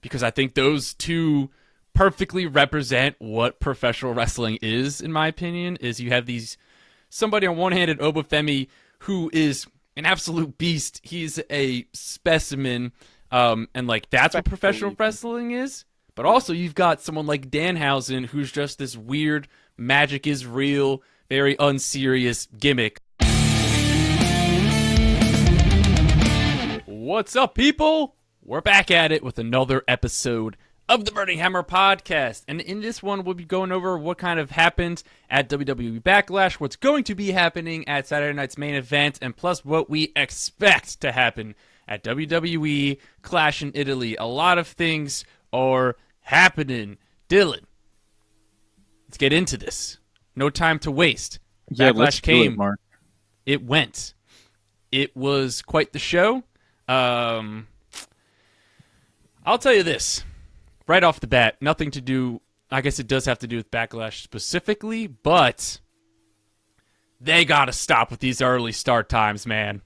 because I think those two perfectly represent what professional wrestling is, in my opinion. Is you have somebody on one hand at Obafemi who is an absolute beast. He's a specimen, and like that's what professional wrestling is. But also you've got someone like Danhausen who's just this weird magic is real, very unserious gimmick. What's up, people? We're back at it with another episode of the Burning Hammer podcast. And in this one, we'll be going over what kind of happened at WWE BackLash, what's going to be happening at Saturday night's main event, and plus what we expect to happen at WWE Clash in Italy. A lot of things are happening. Dylan, let's get into this. No time to waste. Yeah, BackLash came. Mark. It went. It was quite the show. I'll tell you this. Right off the bat, nothing to do... I guess it does have to do with BackLash specifically, but they gotta stop with these early start times, man.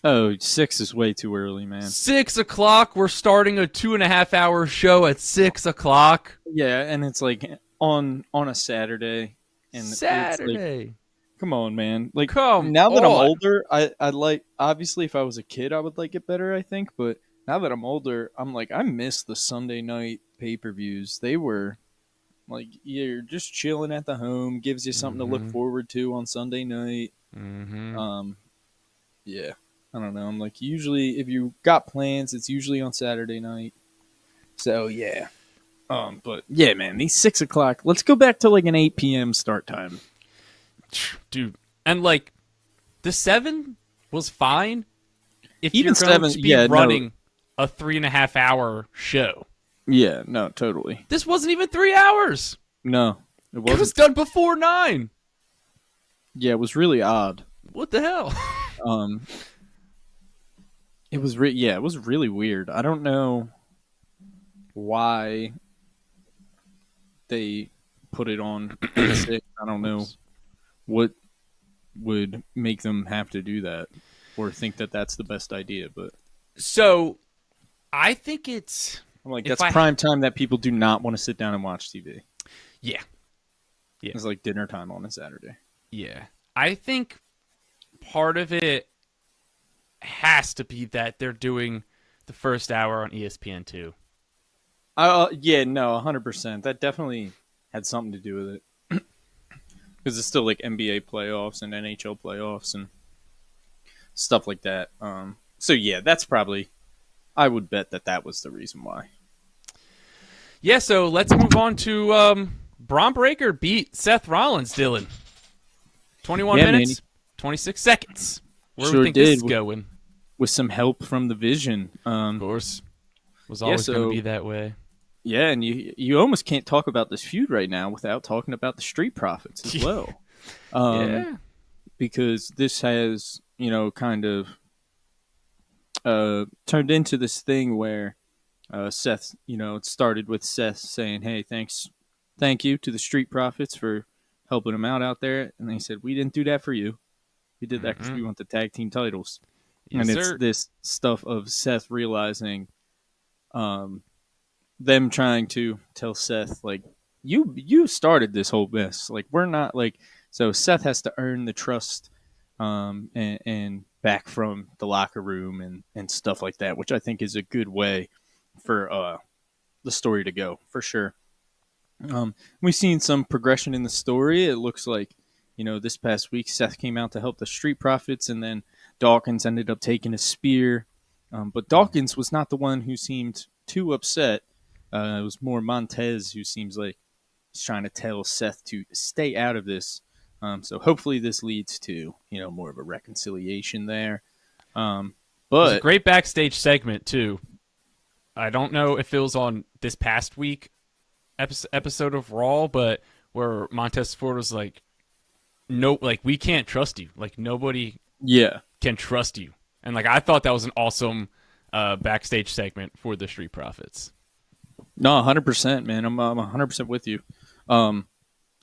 Oh, 6 is way too early, man. 6 o'clock? We're starting a 2.5-hour show at 6 o'clock? Yeah, and it's like on a Saturday. And Saturday? It's like, come on, man. Like, Come now that on. I'm older, I like... Obviously, if I was a kid, I would like it better, I think. But now that I'm older, I'm like, I miss the Sunday night pay-per-views. They were... Like, you're just chilling at the home. Gives you something to look forward to on Sunday night. Yeah. I don't know. I'm like, usually, if you got plans, it's usually on Saturday night. So, yeah. But, yeah, man, these 6 o'clock. Let's go back to, like, an 8 p.m. start time. Dude. And, like, the 7 was fine if Even you're going 7, to be yeah, running a 3.5-hour show. Yeah, no, totally. This wasn't even 3 hours. No, it It wasn't. was done before 9. Yeah, it was really odd. What the hell? It was it was really weird. I don't know why they put it on 6. I don't know what would make them have to do that or think that that's the best idea. But So, I think it's... I'm like, that's prime time that people do not want to sit down and watch TV. Yeah. It's like dinner time on a Saturday. Yeah. I think part of it has to be that they're doing the first hour on ESPN2. Yeah, no, 100%. That definitely had something to do with it. Because it's still like NBA playoffs and NHL playoffs and stuff like that. So, yeah, that's probably... I would bet that was the reason why. Yeah, so let's move on to Braun Breaker beat Seth Rollins, Dylan. 21 minutes, man. 26 seconds. Where do Sure we think this did. is going? With some help from the Vision. Of course. Was always going to be that way. Yeah, and you almost can't talk about this feud right now without talking about the Street Profits as well. Yeah. Because this has, kind of turned into this thing where Seth, it started with Seth saying, hey, thank you to the Street Profits for helping him out there. And they said, we didn't do that for you. We did that because we want the tag team titles. Yes, and it's sir. this stuff of Seth realizing them trying to tell Seth, like, you started this whole mess. Like, we're not, like... So Seth has to earn the trust and back from the locker room and stuff like that, which I think is a good way for the story to go, for sure. We've seen some progression in the story. It looks like, this past week, Seth came out to help the Street Profits, and then Dawkins ended up taking a spear. But Dawkins was not the one who seemed too upset. It was more Montez who seems like he's trying to tell Seth to stay out of this. So hopefully this leads to, more of a reconciliation there. It was a great backstage segment, too. I don't know if it was on this past week episode of Raw, but where Montez Ford was like, no, like, we can't trust you. Like, nobody can trust you. And, like, I thought that was an awesome backstage segment for the Street Profits. No, 100%, man. I'm 100% with you.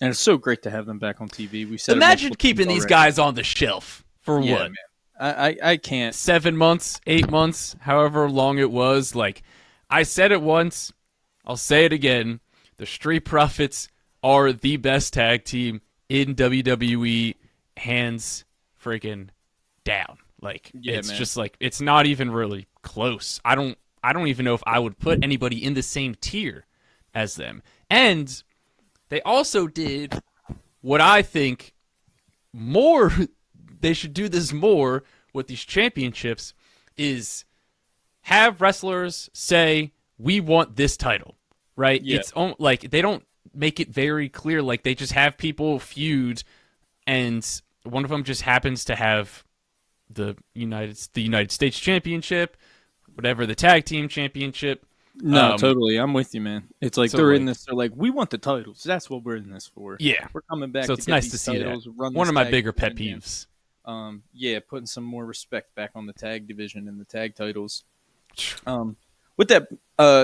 And it's so great to have them back on TV. We said Imagine keeping these guys on the shelf for what? Man. I can't. 7 months, 8 months, however long it was. Like, I said it once, I'll say it again. The Street Profits are the best tag team in WWE, hands freaking down. Like, Yeah, it's man. just like, it's not even really close. I don't even know if I would put anybody in the same tier as them. And they also did what I think more they should do this more with these championships is have wrestlers say we want this title, right? Yeah. It's like they don't make it very clear, like they just have people feud and one of them just happens to have the United States Championship, whatever, the tag team championship. No, totally. I'm with you, man. It's like so, they're like- in this. They're like, we want the titles. That's what we're in this for. Yeah. We're coming back. So to it's get nice these to see titles, that. run One this of my tag bigger pet division. peeves. Yeah, putting some more respect back on the tag division and the tag titles. With that,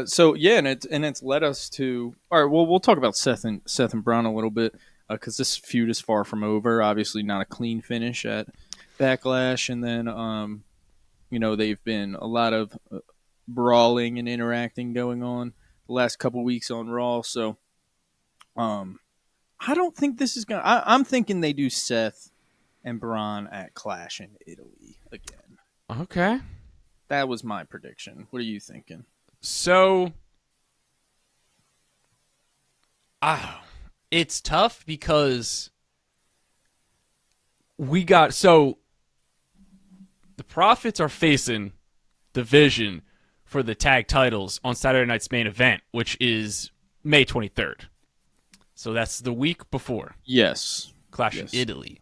so yeah, and it's led us to. All right, well, we'll talk about Seth and Braun a little bit because this feud is far from over. Obviously, not a clean finish at Backlash, and then they've been a lot of brawling and interacting going on the last couple weeks on Raw. So, I don't think this is gonna. I'm thinking they do Seth and Braun at Clash in Italy again. Okay. That was my prediction. What are you thinking? So, it's tough because the Profits are facing Division for the tag titles on Saturday night's main event, which is May 23rd. So that's the week before Yes. Clash in Italy.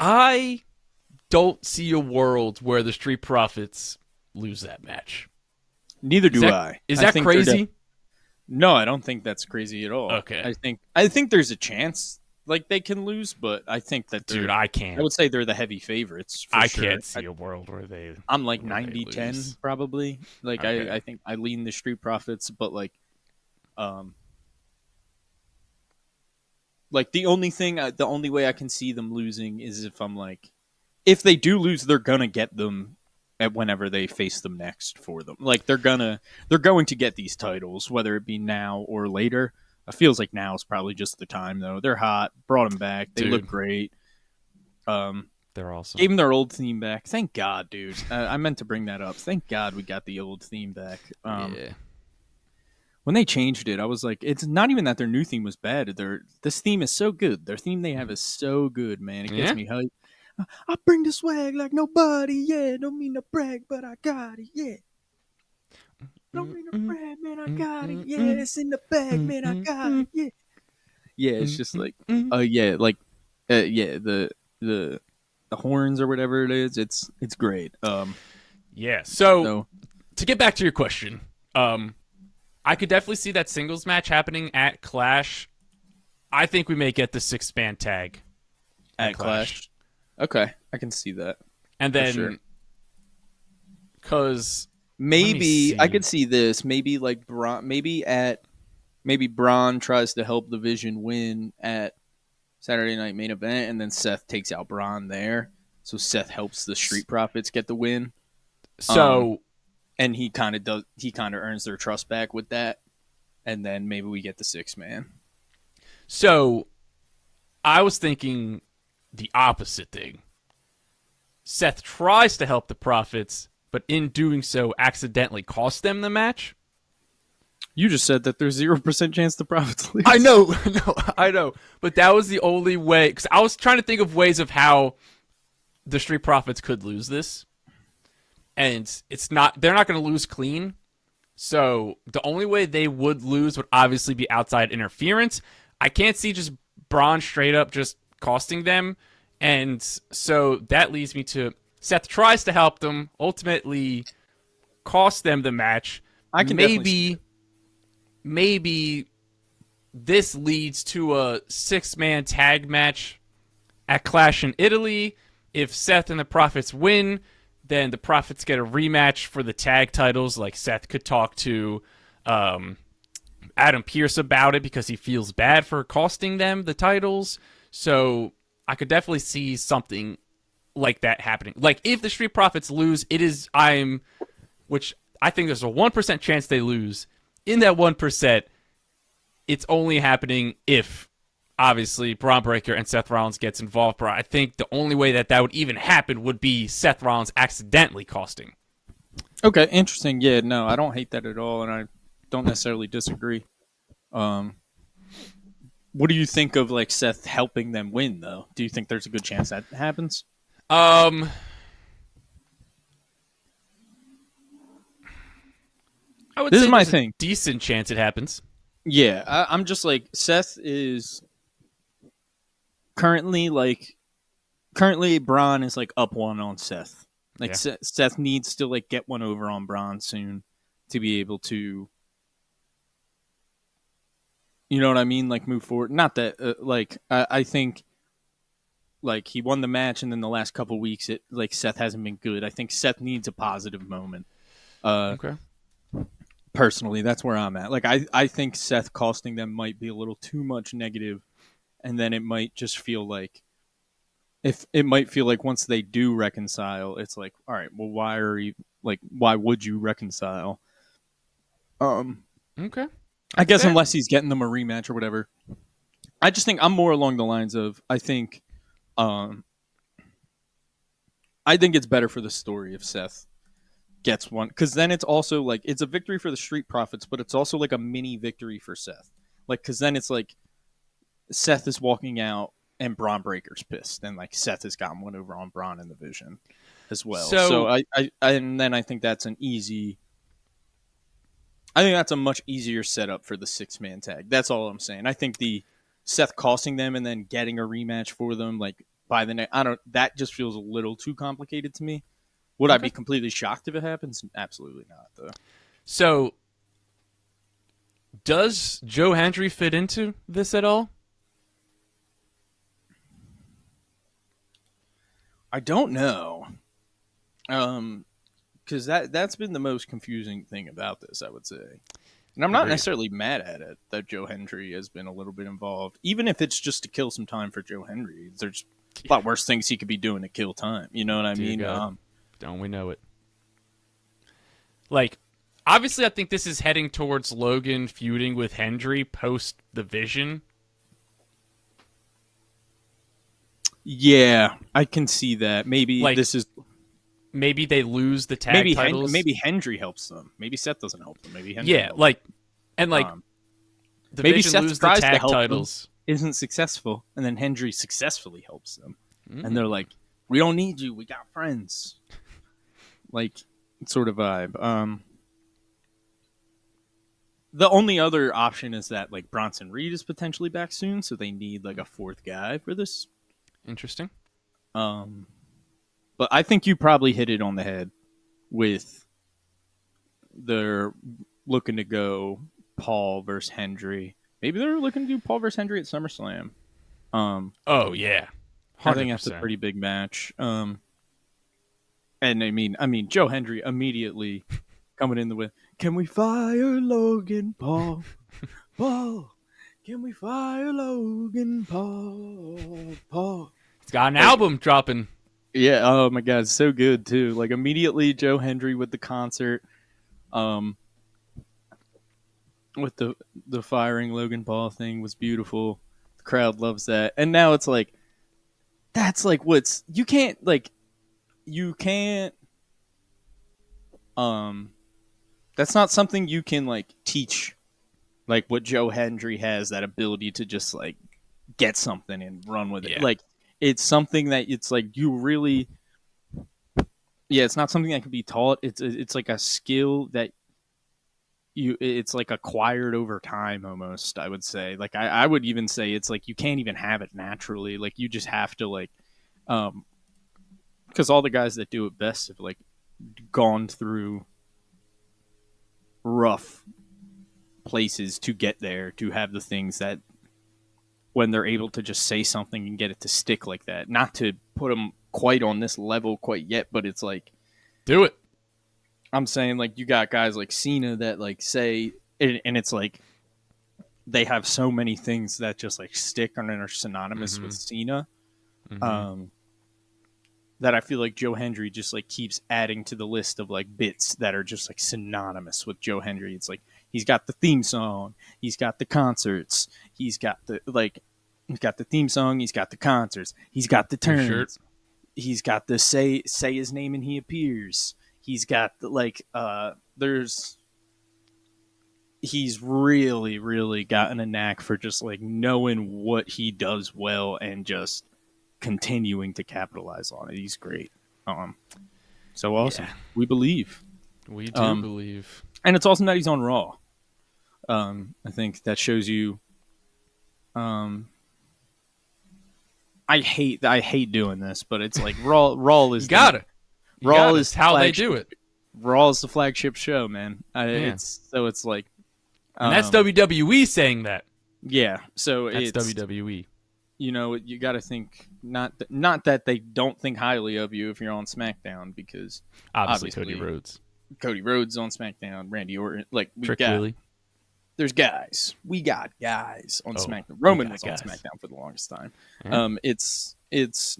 I don't see a world where the Street Profits lose that match. Neither do I. Is that crazy? No, I don't think that's crazy at all. Okay. I think there's a chance like they can lose, but I think that Dude, I can't. I would say they're the heavy favorites. For I sure. can't see a world where I'm like where they 90-10 lose. probably. Like Okay. I think I lean the Street Profits, but like the only way I can see them losing is if I'm like, if they do lose, they're gonna get them at whenever they face them next for them. Like they're going to get these titles, whether it be now or later. It feels like now is probably just the time though. They're hot, brought them back, they look great. They're awesome. Gave them their old theme back. Thank God, dude. I meant to bring that up. Thank God we got the old theme back. Yeah. When they changed it, I was like, it's not even that their new theme was bad. This theme is so good. Their theme they have is so good, man. It gets me hyped. I bring the swag like nobody, yeah. Don't mean to brag, but I got it, yeah. Don't mean to brag, man, I got it, yeah. It's in the bag, man, I got it, yeah. Yeah, it's just like, the horns or whatever it is. It's great. Yeah. So to get back to your question, I could definitely see that singles match happening at Clash. I think we may get the 6-man tag at Clash. Okay, I can see that. And then, because maybe I could see this. Maybe like Braun. Maybe Braun tries to help the Vision win at Saturday Night Main Event, and then Seth takes out Braun there. So Seth helps the Street Profits get the win. So, and he kind of earns their trust back with that, and then maybe we get the 6-man. So, I was thinking the opposite thing. Seth tries to help the Profits, but in doing so accidentally costs them the match. You just said that there's 0% chance the Profits lose. I know. No, I know. But that was the only way, because I was trying to think of ways of how the Street Profits could lose this. And they're not going to lose clean. So the only way they would lose would obviously be outside interference. I can't see just Braun straight up just costing them. And so that leads me to Seth tries to help them, ultimately cost them the match. I can maybe this leads to a 6-man tag match at Clash in Italy. If Seth and the Profits win, then the Profits get a rematch for the tag titles. Like Seth could talk to Adam Pearce about it because he feels bad for costing them the titles. So I could definitely see something like that happening. Like if the Street Profits lose, which I think there's a 1% chance they lose. in that 1%, it's only happening if obviously Braun Breaker and Seth Rollins gets involved. But I think the only way that would even happen would be Seth Rollins accidentally costing. Okay, interesting. Yeah, no, I don't hate that at all, and I don't necessarily disagree. What do you think of like Seth helping them win, though? Do you think there's a good chance that happens? I would This say is my there's a thing. decent chance it happens. Yeah, I'm just like Seth is currently Braun is like up one on Seth. Like Yeah. Seth needs to like get one over on Braun soon to be able to, you know what I mean, like move forward. Not that I think like he won the match and then the last couple weeks it like Seth hasn't been good. I think Seth needs a positive moment. Okay. Personally, that's where I'm at. Like I think Seth costing them might be a little too much negative, and then it might just feel like if it might feel like once they do reconcile, it's like, all right, well, why would you reconcile? Okay. I guess Fair. unless he's getting them a rematch or whatever. I just think I'm more along the lines of um, I think it's better for the story if Seth gets one, because then it's also like it's a victory for the Street Profits, but it's also like a mini victory for Seth. Like, because then it's like Seth is walking out and Braun Breaker's pissed, and like Seth has gotten one over on Braun in the Vision as well. So So and then I think that's an easy. I think that's a much easier setup for the 6-man tag. That's all I'm saying. I think the Seth costing them and then getting a rematch for them, like by the next, I don't. That just feels a little too complicated to me. Would I okay. be completely shocked if it happens? Absolutely not, though. So does Joe Hendry fit into this at all? I don't know. Because that's been the most confusing thing about this, I would say. And I'm not Agreed. necessarily mad at it that Joe Hendry has been a little bit involved, even if it's just to kill some time for Joe Hendry. There's a lot worse things he could be doing to kill time. You know what I Dear mean? God. Don't we know it? Like, obviously, I think this is heading towards Logan feuding with Hendry post the Vision. Yeah, I can see that. Maybe Like, this is maybe they lose the tag titles. maybe Hendry helps them. Maybe Seth doesn't help them. Maybe Hendry Yeah, helps. like, and like Um, the maybe Vision Seth lose the tries to tag help titles. them, isn't successful, and then Hendry successfully helps them, Mm. and they're like, "We don't need you. We got friends." Like sort of vibe. The only other option is that like Bronson Reed is potentially back soon, so they need like a fourth guy for this. Interesting. Um, but I think you probably hit it on the head with they're looking to go Paul versus Hendry. Maybe they're looking to do Paul versus Hendry at SummerSlam. Oh yeah, I think that's a 100%. pretty big match. And I mean, Joe Hendry immediately coming in the win. Can we fire Logan Paul? Paul, can we fire Logan Paul? Paul. He's got an Like, album dropping. yeah. Oh my God, so good too. Like immediately, Joe Hendry with the concert, with the firing Logan Paul thing was beautiful. The crowd loves that, and now it's like that's like what's you can't that's not something you can like teach, like what Joe Hendry has, that ability to just like get something and run with it. Yeah. Like it's something that it's like you really, yeah, it's not something that can be taught. It's like a skill that it's like acquired over time almost, I would say. Like I would even say it's like you can't even have it naturally. Like you just have to like because all the guys that do it best have like gone through rough places to get there, to have the things that when they're able to just say something and get it to stick like that. Not to put them quite on this level quite yet, but it's like Do it. I'm saying, like, you got guys like Cena that like say, and it's like they have so many things that just like stick and are synonymous with Cena. That I feel like Joe Hendry just like keeps adding to the list of like bits that are just like synonymous with Joe Hendry. It's like He's got the theme song. He's got the concerts. He's got the theme song. He's got the concerts. He's got the Your shirt. turns. He's got the say his name and he appears. He's got the he's really gotten a knack for just like knowing what he does well and just continuing to capitalize on it. He's great. So awesome. Yeah. We believe. We do believe. And it's awesome that he's on Raw. I think that shows you. I hate doing this, but it's like Raw is You got it. Raw is how they do it. Raw is the flagship show, man. Yeah. It's like, And that's WWE saying that. yeah. So That's it's WWE. You know, you got to think not that they don't think highly of you if you're on SmackDown, because Obviously Cody Rhodes. Cody Rhodes on SmackDown, Randy Orton, like we Trick got. Willie. There's guys. We got guys on Oh, SmackDown. Roman we was got on guys. SmackDown for the longest time. Yeah. It's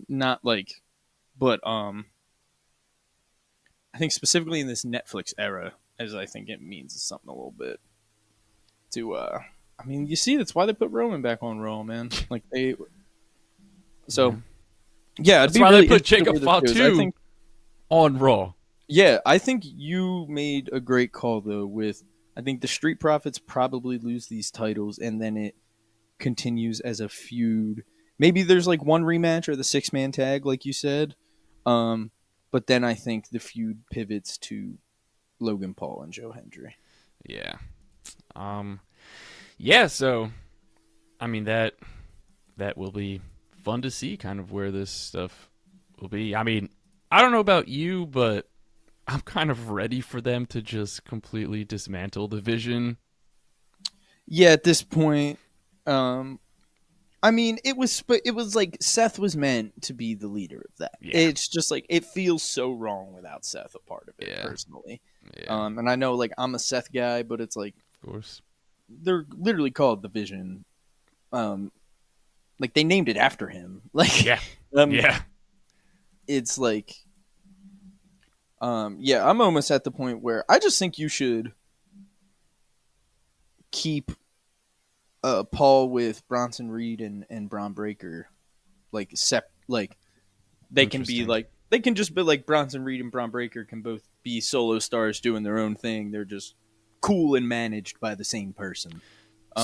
not like, but I think specifically in this Netflix era, as I think it means something a little bit to. I mean, you see, that's why they put Roman back on Raw, man. Like they. So, yeah, That's why they put Jacob Fatu I on Raw. Yeah, I think you made a great call though. I think the Street Profits probably lose these titles, and then it continues as a feud. Maybe there's like one rematch or the 6-man tag, like you said. But then I think the feud pivots to Logan Paul and Joe Hendry. Yeah. Yeah, so I mean that will be fun to see kind of where this stuff will be. I mean, I don't know about you, but I'm kind of ready for them to just completely dismantle the Vision. Yeah, at this point, I mean, it was like Seth was meant to be the leader of that. Yeah. It's just like it feels so wrong without Seth a part of it, Yeah. personally. Yeah, And I know like I'm a Seth guy, but it's like of course. they're literally called the Vision. Like they named it after him. Like Yeah. Yeah. It's like, yeah, I'm almost at the point where I just think you should keep Paul with Bronson Reed and Braun Breaker, like they can be Interesting. like they can just be like Bronson Reed and Braun Breaker can both be solo stars doing their own thing. They're just cool and managed by the same person.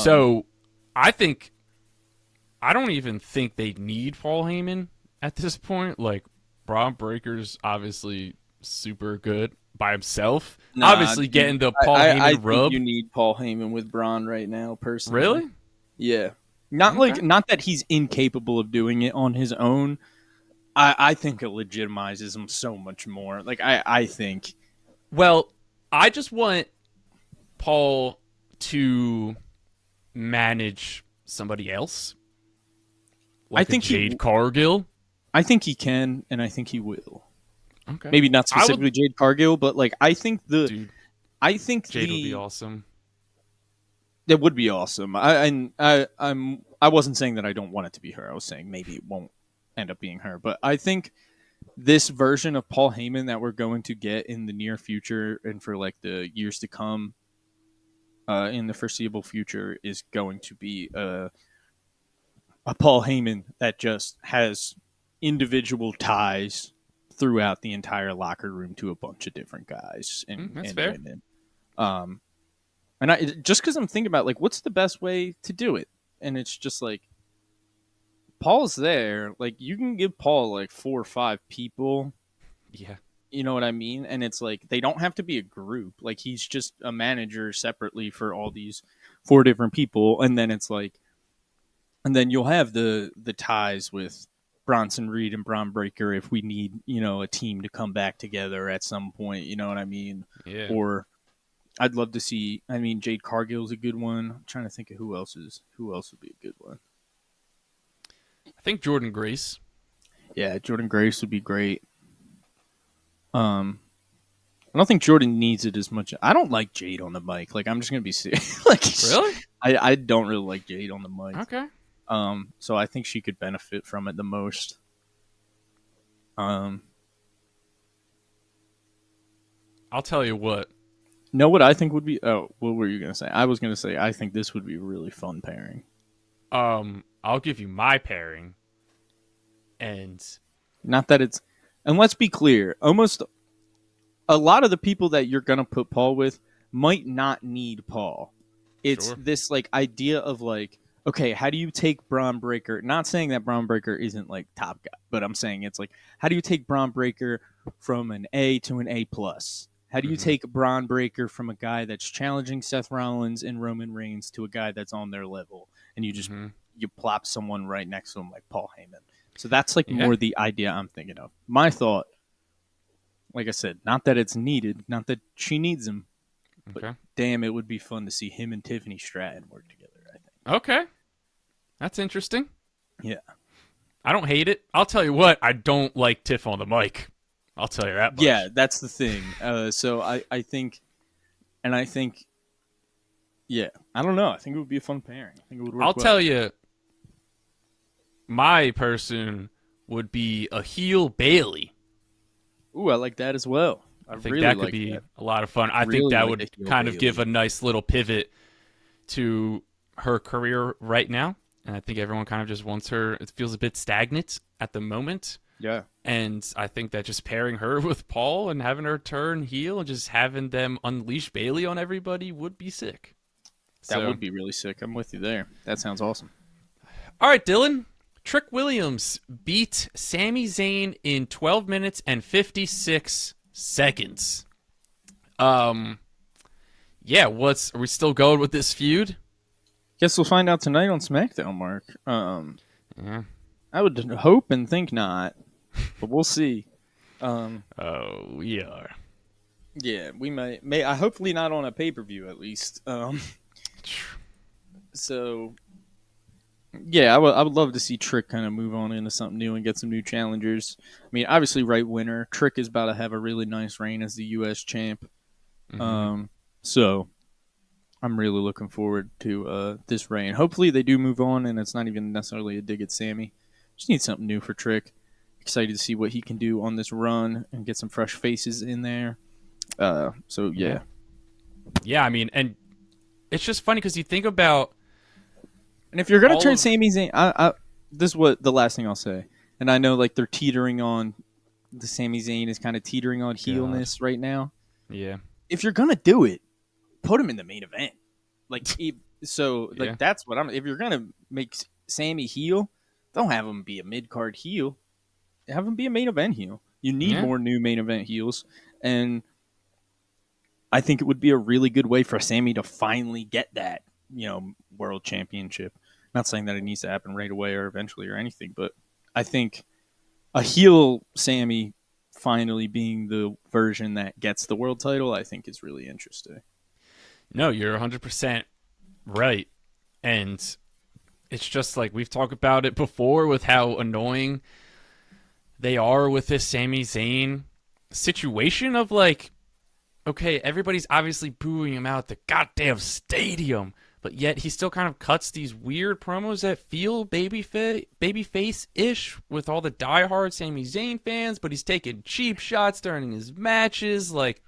So I don't even think they need Paul Heyman at this point. Like, Braun Breaker's obviously super good by himself. Nah, Obviously getting the Paul I Heyman think rub. you need Paul Heyman with Braun right now, personally. Really? Yeah. Not Okay. not that he's incapable of doing it on his own. I think it legitimizes him so much more. Like I think. Well, I just want Paul to manage somebody else. Like I think a Jade Cargill. I think he can, and I think he will. Okay. Maybe not specifically Jade Cargill, but like I think Dude, I think Jade would be awesome. That would be awesome. I wasn't saying that I don't want it to be her. I was saying maybe it won't end up being her. But I think this version of Paul Heyman that we're going to get in the near future and for like the years to come, in the foreseeable future, is going to be a Paul Heyman that just has individual ties throughout the entire locker room to a bunch of different guys and That's fair. women. And just because I'm thinking about like what's the best way to do it, and it's just like Paul's there, like you can give Paul like 4 or 5 people. Yeah. You know what I mean? And it's like they don't have to be a group. Like he's just a manager separately for all these 4 different people, and then it's like, and then you'll have the ties with Bronson Reed and Braun Breaker if we need, a team to come back together at some point. You know what I mean? Yeah. Or I'd love to see. I mean, Jade Cargill's a good one. I'm trying to think of who else would be a good one. I think Jordan Grace. Yeah, Jordan Grace would be great. I don't think Jordan needs it as much. I don't like Jade on the mic. Like I'm just gonna be serious. Like Really? I don't really like Jade on the mic. Okay. So I think she could benefit from it the most. I'll tell you what. Know what I think would be? Oh, what were you gonna say? I was gonna say I think this would be a really fun pairing. I'll give you my pairing, and Not that it's, and let's be clear, almost a lot of the people that you're gonna put Paul with might not need Paul. It's sure. this like idea of like, okay, how do you take Braun Breaker? Not saying that Braun Breaker isn't like top guy, but I'm saying it's like, how do you take Braun Breaker from an A to an A plus? How do you Hmm. take Braun Breaker from a guy that's challenging Seth Rollins and Roman Reigns to a guy that's on their level, and Hmm. you plop someone right next to him like Paul Heyman? So that's like Yeah. more the idea I'm thinking of. My thought, like I said, not that it's needed, not that she needs him, but Okay. damn, it would be fun to see him and Tiffany Stratton work together. I think. Okay. That's interesting. Yeah. I don't hate it. I'll tell you what, I don't like Tiff on the mic. I'll tell you that Yeah, much. that's the thing. I think, and I think, yeah, I don't know. I think it would be a fun pairing. I think it would I'll work tell well. you, my person would be a heel Bailey. Ooh, I like that as well. I I think really that could like be that. a lot of fun. I think Really that like would a heel kind of give Bailey. a nice little pivot to her career right now. And I think everyone kind of just wants her. It feels a bit stagnant at the moment. Yeah, And I think that just pairing her with Paul and having her turn heel and just having them unleash Bailey on everybody would be sick. that So, would be really sick. I'm with you there. That sounds awesome. all right, Dylan. Trick Williams beat Sami Zayn in 12 minutes and 56 seconds. Um, yeah, are we still going with this feud? Guess we'll find out tonight on SmackDown, Mark. Yeah. I would hope and think not, but we'll see. Um, Oh, we are. yeah, we may. I hopefully not on a pay per view at least. So yeah, I would love to see Trick kind of move on into something new and get some new challengers. I mean, obviously, right winner. Trick is about to have a really nice reign as the U.S. champ. Hmm. Um, so I'm really looking forward to this reign. Hopefully, they do move on, and it's not even necessarily a dig at Sammy. Just need something new for Trick. Excited to see what he can do on this run and get some fresh faces in there. So Yeah. yeah, Yeah, I mean, and it's just funny because you think about and if you're gonna all turn of. Sami Zayn, this is what the last thing I'll say. And I know like they're teetering on the Sami Zayn is kind of teetering on God. heelness right now. Yeah. If you're gonna do it, put him in the main event. Like so, Yeah. like that's what I'm. If you're gonna make Sammy heel, don't have him be a mid card heel. Have him be a main event heel. You need Yeah. more new main event heels, and I think it would be a really good way for Sammy to finally get that world championship. Not saying that it needs to happen right away or eventually or anything, but I think a heel Sammy finally being the version that gets the world title, I think is really interesting. No, you're 100% right. And it's just like we've talked about it before with how annoying they are with this Sami Zayn situation of like, okay, everybody's obviously booing him out at the goddamn stadium, but yet he still kind of cuts these weird promos that feel babyface ish with all the diehard Sami Zayn fans, but he's taking cheap shots during his matches. Like,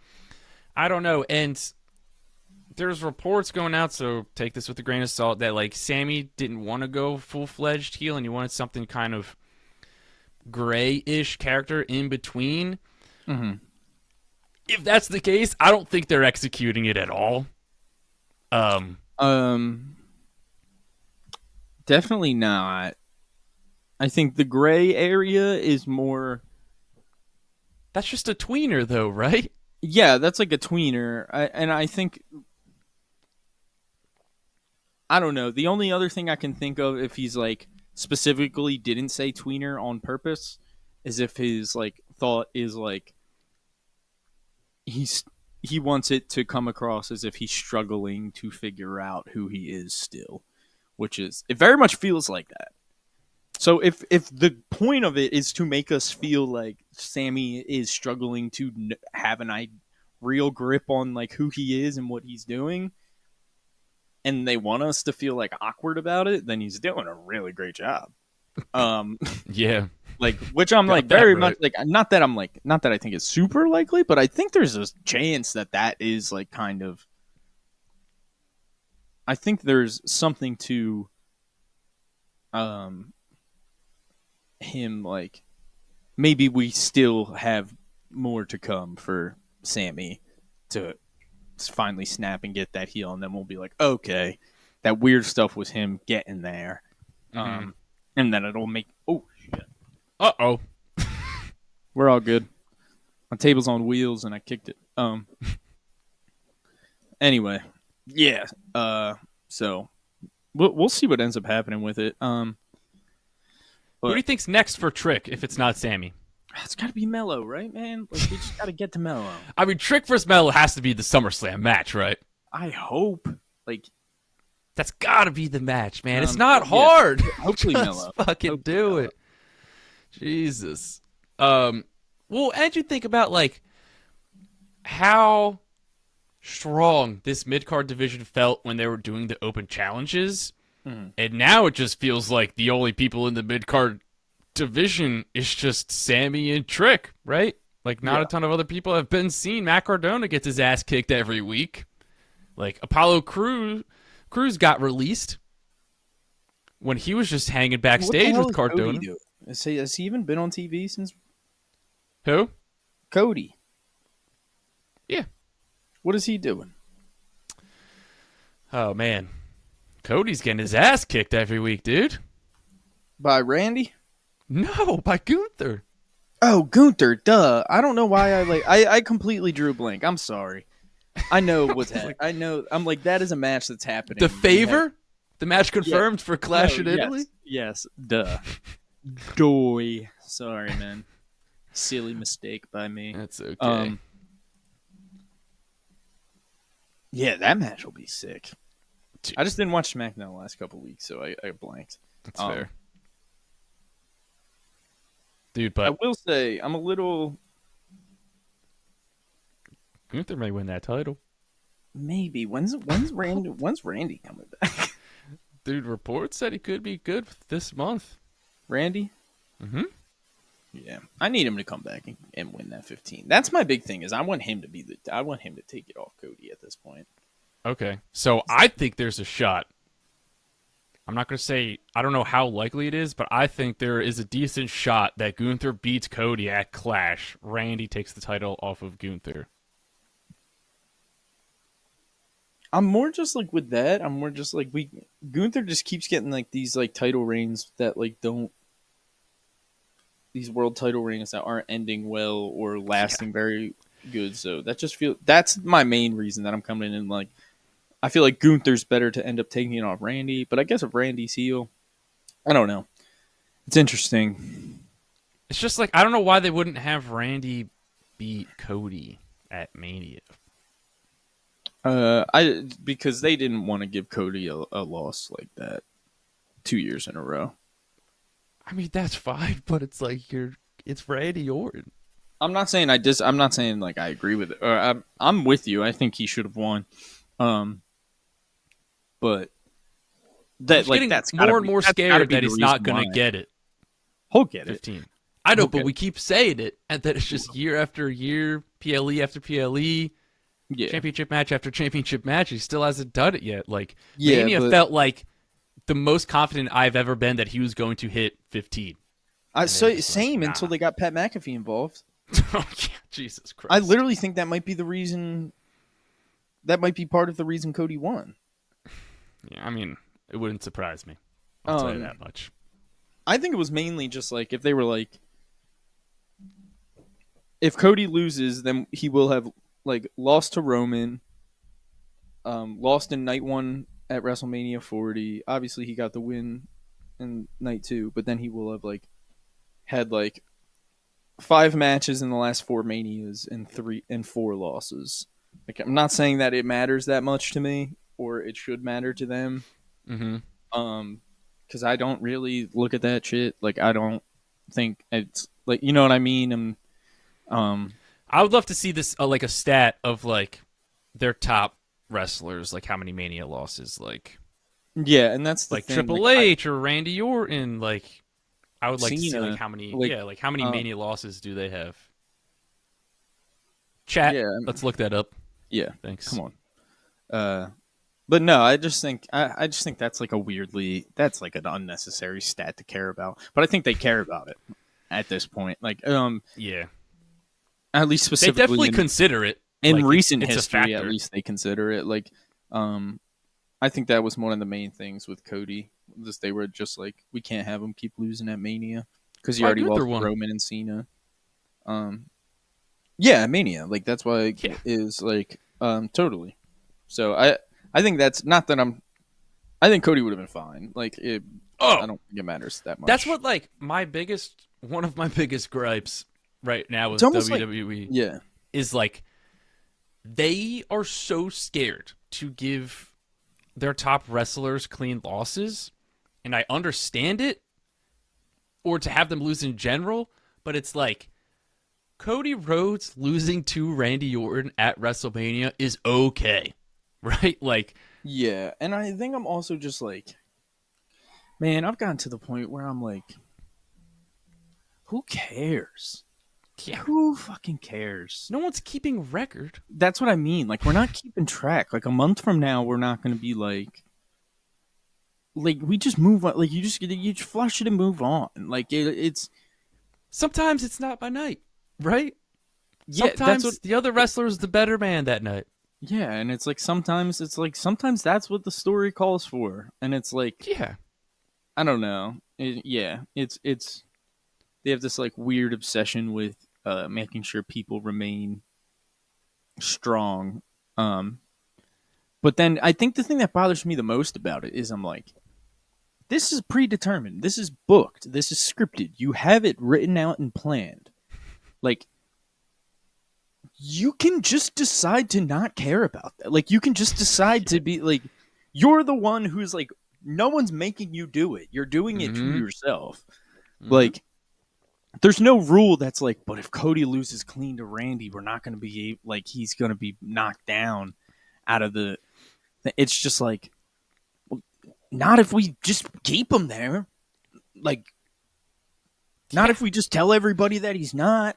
I don't know. And there's reports going out, so take this with a grain of salt, that like Sammy didn't want to go full fledged heel and he wanted something kind of gray ish character in between. Mm-hmm. If that's the case, I don't think they're executing it at all. Um, Um, Definitely not. I think the gray area is more. that's just a tweener, though, right? Yeah, that's like a tweener, and I think I don't know. The only other thing I can think of if he's like specifically didn't say tweener on purpose is if his like thought is like he's he wants it to come across as if he's struggling to figure out who he is still, which is it very much feels like that. So if the point of it is to make us feel like Sammy is struggling to have real grip on like who he is and what he's doing, and they want us to feel like awkward about it, then he's doing a really great job. Um, Yeah. Like, which I'm Got like that very right. much like, not that I think it's super likely, but I think there's a chance that is like kind of. I think there's something to um him, like maybe we still have more to come for Sammy to finally snap and get that heel, and then we'll be like, okay, that weird stuff was him getting there, Mm-hmm. and then it'll make shit. Uh-oh. We're all good. My table's on wheels, and I kicked it. Anyway, yeah. So we'll see what ends up happening with it. Who But do you think's next for Trick if it's not Sammy? it's got to be Mello, right, man? Like, we just got to get to Mello. I mean, Trick versus Mello has to be the SummerSlam match, right? I hope. Like, That's got to be the match, man. It's yeah, not hard. hopefully Just Mello. fucking Hopefully do Mello. it. Jesus. Well, and you think about like how strong this mid-card division felt when they were doing the open challenges. Mhm. And now it just feels like the only people in the mid-card division is just Sammy and Trick, right? Like, not a ton of other people have been seen. Matt Cardona gets his ass kicked every week. Like, Apollo Cruz got released when he was just hanging What the backstage hell with is Cody Cardona. doing? Has he even been on TV since Who? Cody? Yeah. What is he doing? Oh, man. Cody's getting his ass kicked every week, dude. By Randy? No, by Gunther. Oh, Gunther, duh. I don't know why I completely drew a blank. I'm sorry. I know what's happening. I know. I'm like, that is a match that's happening. The Favor? The match confirmed for Clash in Italy? Yes, duh. Doy. Sorry, man. Silly mistake by me. That's okay. Yeah, that match will be sick. Jeez. I just didn't watch SmackDown the last couple weeks, so I blanked. That's fair. Dude, I but will say I'm a little Gunther may win that title. maybe when's Randy coming back? Dude, reports said he could be good this month. Randy? Mm-hmm. Yeah, I need him to come back and win that 15. That's my big thing. Is I want him to take it off Cody at this point. Okay. So I think there's a shot. I'm not going to say, I don't know how likely it is, but I think there is a decent shot that Gunther beats Cody at Clash. Randy takes the title off of Gunther. I'm more just like with that. I'm more just like Gunther just keeps getting like these like title reigns that like don't these world title reigns that aren't ending well or lasting very good. So that's my main reason that I'm coming in like I feel like Gunther's better to end up taking it off Randy, but I guess if Randy's heel, I don't know. It's interesting. It's just like, I don't know why they wouldn't have Randy beat Cody at Mania. Because they didn't want to give Cody a loss like that 2 years in a row. I mean, that's fine, but it's like it's Randy Orton. I'm not saying like I agree with it. Or I'm with you. I think he should have won. But that like that's more and more scared that he's not going to get it. He'll get 15. it. I know, He'll but get we keep saying it, and that it's just year after year, PLE after PLE, Yeah. championship match after championship match. He still hasn't done it yet. Like, Yeah, Mania but- felt like the most confident I've ever been that he was going to hit 15. Same nah. until they got Pat McAfee involved. Oh, yeah, Jesus Christ. I literally think that might be the reason. That might be part of the reason Cody won. Yeah, I mean, it wouldn't surprise me. I'll tell you that much. I think it was mainly just like if they were like, if Cody loses, then he will have like lost to Roman, lost in night one at WrestleMania 40. Obviously, he got the win in night two, but then he will have like had like 5 matches in the last 4 Manias and 4 losses. Like, I'm not saying that it matters that much to me or it should matter to them. Mm-hmm. Because I don't really look at that shit. Like, I don't think it's like, you know what I mean. And I would love to see this like a stat of like their top wrestlers, like how many Mania losses, like yeah, and that's the like thing. Triple like, H or Randy Orton. Like, I would like to see Cena, how many like, like how many Mania losses do they have? Chat, yeah, let's look that up. yeah. Thanks. Come on. But no, I just think that's like that's like an unnecessary stat to care about. But I think they care about it at this point. Like, Yeah. at least They specifically definitely consider it. in Like recent it's a history, at factor. least they consider it. Like, I think that was one of the main things with Cody. Just they were just like, we can't have him keep losing at Mania because he Why already another lost to one? Roman and Cena. Yeah, Mania. Like that's why it Yeah. is like totally. So I think that's not that I think Cody would have been fine. Like Oh, I don't think it matters that that's much. what like one of my biggest gripes right now It's with almost like WWE yeah, is like they are so scared to give their top wrestlers clean losses, and I understand it, or to have them lose in general, but it's like Cody Rhodes losing to Randy Orton at WrestleMania is okay, right? Like, yeah, and I think I'm also just like, man, I've gotten to the point where I'm like, who cares? yeah, Who fucking cares? no one's keeping record. That's what I mean. Like we're not keeping track. Like a month from now, we're not going to be like we just move on. Like you just flush it and move on. Like it's Sometimes it's not my night, right? yeah. That's what Sometimes the other wrestler's the better man that night. yeah, and it's like sometimes that's what the story calls for, and it's like Yeah. I don't know. Yeah, it's they have this like weird obsession with making sure people remain strong. Um, but then I think the thing that bothers me the most about it is I'm like, this is predetermined. This is booked. This is scripted. You have it written out and planned. Like you can just decide to not care about that. Like you can just decide to be like you're the one who's like no one's making you do it. You're doing it to Mm-hmm. yourself. Mm-hmm. Like there's no rule that's like, but if Cody loses clean to Randy, we're not going to be like he's going to be knocked down out of the. It's just like, well, not if we just keep him there. Like, not if we just tell everybody that he's not.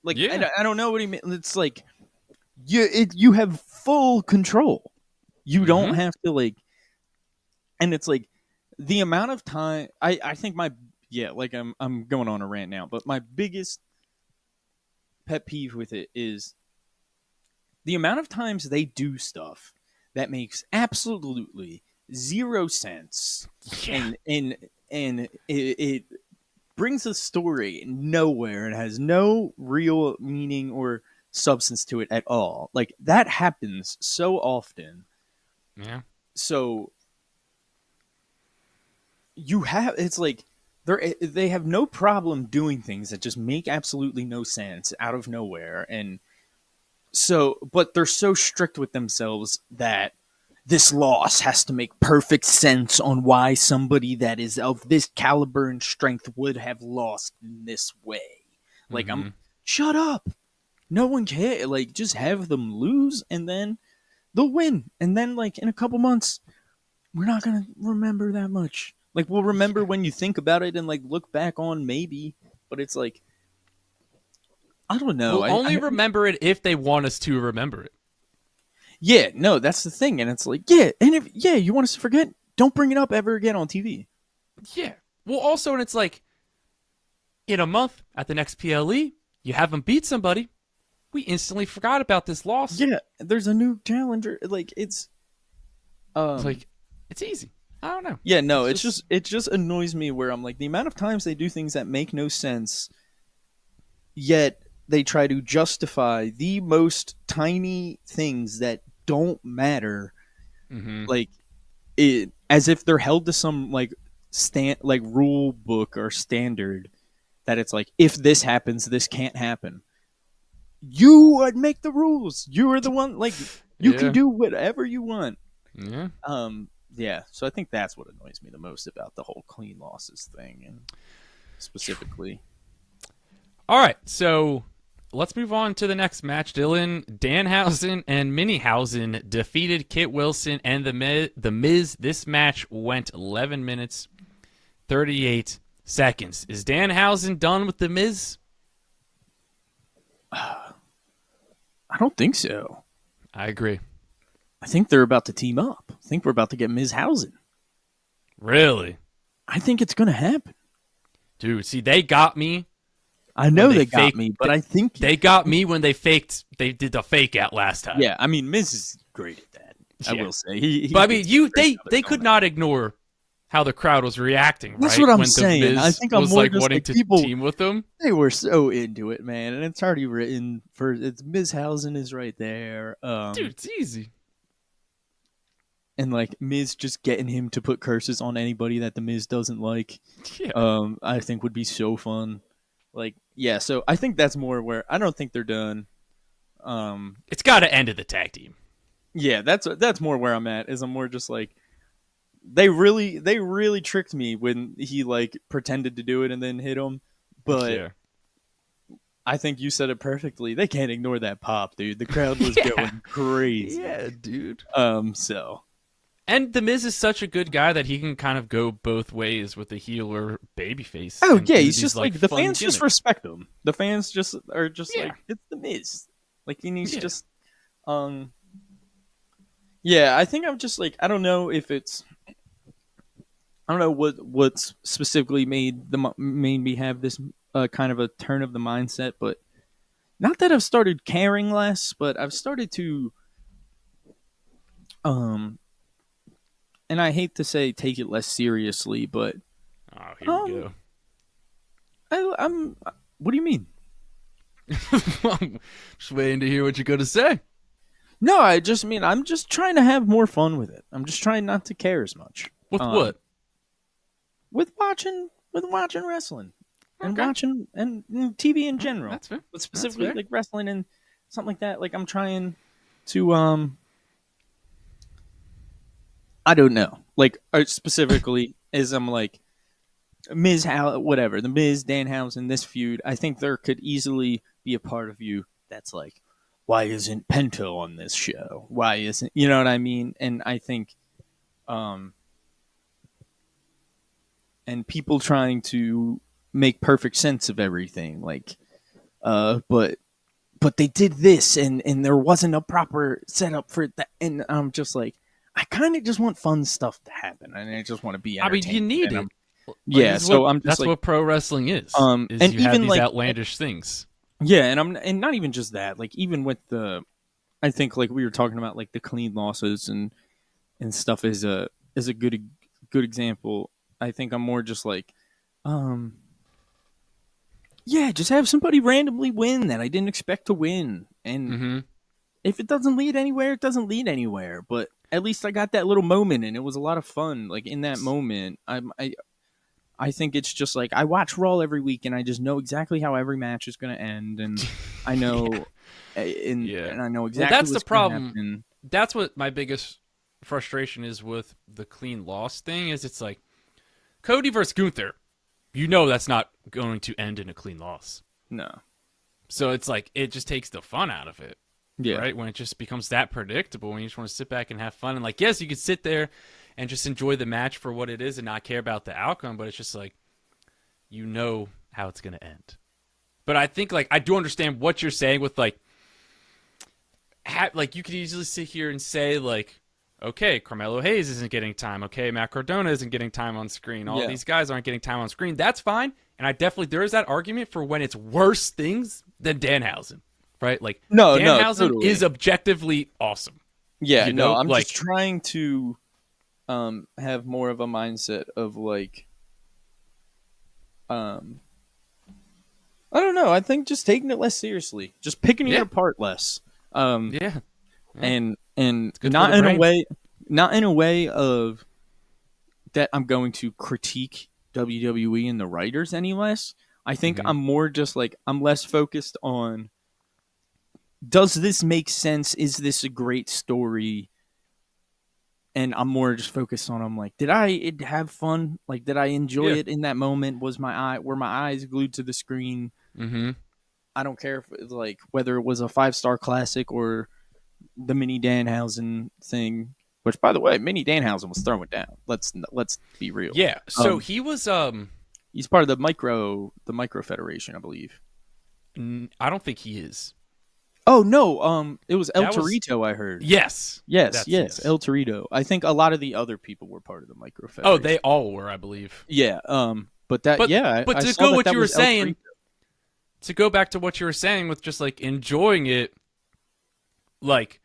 Like, Yeah. I don't know what he mean. It's like, you have full control. You don't Mm-hmm. have to like, and it's like the amount of time. I think my yeah, like I'm going on a rant now, but my biggest pet peeve with it is the amount of times they do stuff that makes absolutely zero sense Yeah. and it brings the story nowhere and has no real meaning or substance to it at all. Like that happens so often. Yeah. So you have it's like they have no problem doing things that just make absolutely no sense out of nowhere and so but they're so strict with themselves that this loss has to make perfect sense on why somebody that is of this caliber and strength would have lost in this way. Like Mm-hmm. I'm shut up. No one cares. Like just have them lose and then they'll win. And then like in a couple months we're not gonna remember that much. Like we'll remember when you think about it and like look back on maybe, but it's like I don't know. We'll only remember it if they want us to remember it. Yeah, no, that's the thing, and it's like yeah, and if you want us to forget, don't bring it up ever again on TV. Yeah. Well, also, and it's like in a month at the next PLE, you have them beat somebody. We instantly forgot about this loss. Yeah, there's a new challenger. Like it's like it's easy. I don't know. yeah, no, it just annoys me where I'm like the amount of times they do things that make no sense, yet they try to justify the most tiny things that don't matter, Mm-hmm. like it as if they're held to some like rule book or standard that it's like if this happens, this can't happen. You would make the rules. You are the one. Like you can Yeah. do whatever you want. Yeah. Yeah. So I think that's what annoys me the most about the whole clean losses thing, and specifically. All right. So let's move on to the next match. Dylan, Danhausen and Minihausen defeated Kit Wilson and the Miz. This match went 11 minutes, 38 seconds. Is Danhausen done with The Miz? I don't think so. I agree. I think they're about to team up. I think we're about to get Miz Hausen. Really? I think it's going to happen. Dude, see, they got me. I know they got me, but I think they got me when they did the fake out last time. Yeah, I mean, Miz is great at that. I will say. But I mean, they could not ignore how the crowd was reacting. Right? That's what I'm when saying. The Miz I think I'm was more like just wanting like to people, team with them. They were so into it, man, and it's already written for. It's Miz Hausen is right there. Dude, it's easy. And like Miz just getting him to put curses on anybody that the Miz doesn't like, I think would be so fun. Like, yeah, so I think that's more where I don't think they're done. It's got to end at the tag team. Yeah, that's more where I'm at. Is I'm more just like they really tricked me when he like pretended to do it and then hit him, but I think you said it perfectly. They can't ignore that pop, dude. The crowd was going crazy. Yeah, dude. So. And The Miz is such a good guy that he can kind of go both ways with the heel or babyface. Oh yeah, he's just like the fans just respect him. The fans just are just like it's The Miz. Like and he's just yeah, I think I'm just like I don't know what's specifically made me have this kind of a turn of the mindset, but not that I've started caring less, but I've started to and I hate to say take it less seriously, but here we go. I'm. What do you mean? I'm just waiting to hear what you're going to say. No, I just mean I'm just trying to have more fun with it. I'm just trying not to care as much. With what? With watching wrestling and watching and TV in general. That's fair. But specifically like wrestling and something like that. Like I'm trying to I don't know. Like specifically, as I'm like the Miz, Danhausen, this feud. I think there could easily be a part of you that's like, why isn't Penta on this show? Why isn't you know what I mean? And I think, and people trying to make perfect sense of everything, like, but they did this, and there wasn't a proper setup for that, and I'm just like. I kind of just want fun stuff to happen, and I just want to be entertained. I mean, you need it. Yeah, so I'm just that's like, what pro wrestling is. And you even have these like outlandish things. Yeah, and not even just that. Like even with I think like we were talking about like the clean losses and stuff is a good example. I think I'm more just like, yeah, just have somebody randomly win that I didn't expect to win, and if it doesn't lead anywhere, it doesn't lead anywhere. But at least I got that little moment, and it was a lot of fun. Like in that moment, I think it's just like I watch Raw every week, and I just know exactly how every match is going to end, and I know, and I know exactly. Well, that's what's the problem. happen. That's what my biggest frustration is with the clean loss thing. Is it's like Cody versus Gunther. You know that's not going to end in a clean loss. No. So it's like it just takes the fun out of it. Yeah. Right? When it just becomes that predictable, when you just want to sit back and have fun. And like, yes, you could sit there and just enjoy the match for what it is and not care about the outcome, but it's just like, you know how it's going to end. But I think, like, I do understand what you're saying with, like, like, you could easily sit here and say, like, okay, Carmelo Hayes isn't getting time. Okay, Matt Cardona isn't getting time on screen. All these guys aren't getting time on screen. That's fine. And there is that argument for when it's worse things than Danhausen. Right? Like, Danhausen totally. is objectively awesome. Yeah, you know? I'm like, just trying to have more of a mindset of like, I don't know. I think just taking it less seriously, just picking it apart less. And not in a way of that I'm going to critique WWE and the writers any less. I think I'm more just like I'm less focused on. Does this make sense? Is this a great story? And I'm more just focused on. I'm like, did I have fun? Like, did I enjoy it in that moment? Were my eyes glued to the screen? Mm-hmm. I don't care if it's like whether it was a 5-star classic or the mini Danhausen thing. Which, by the way, mini Danhausen was throwing down. Let's be real. Yeah. So he was He's part of the micro federation, I believe. I don't think he is. Oh no, it was El That was Torito. I heard. yes. Yes, That's yes, yes. El Torito. I think a lot of the other people were part of the micro Oh, they federation. all were, I believe. Yeah, but that But yeah, but I to saw go that what that you were was El saying, Torito. to go back to what you were saying with just like enjoying it, like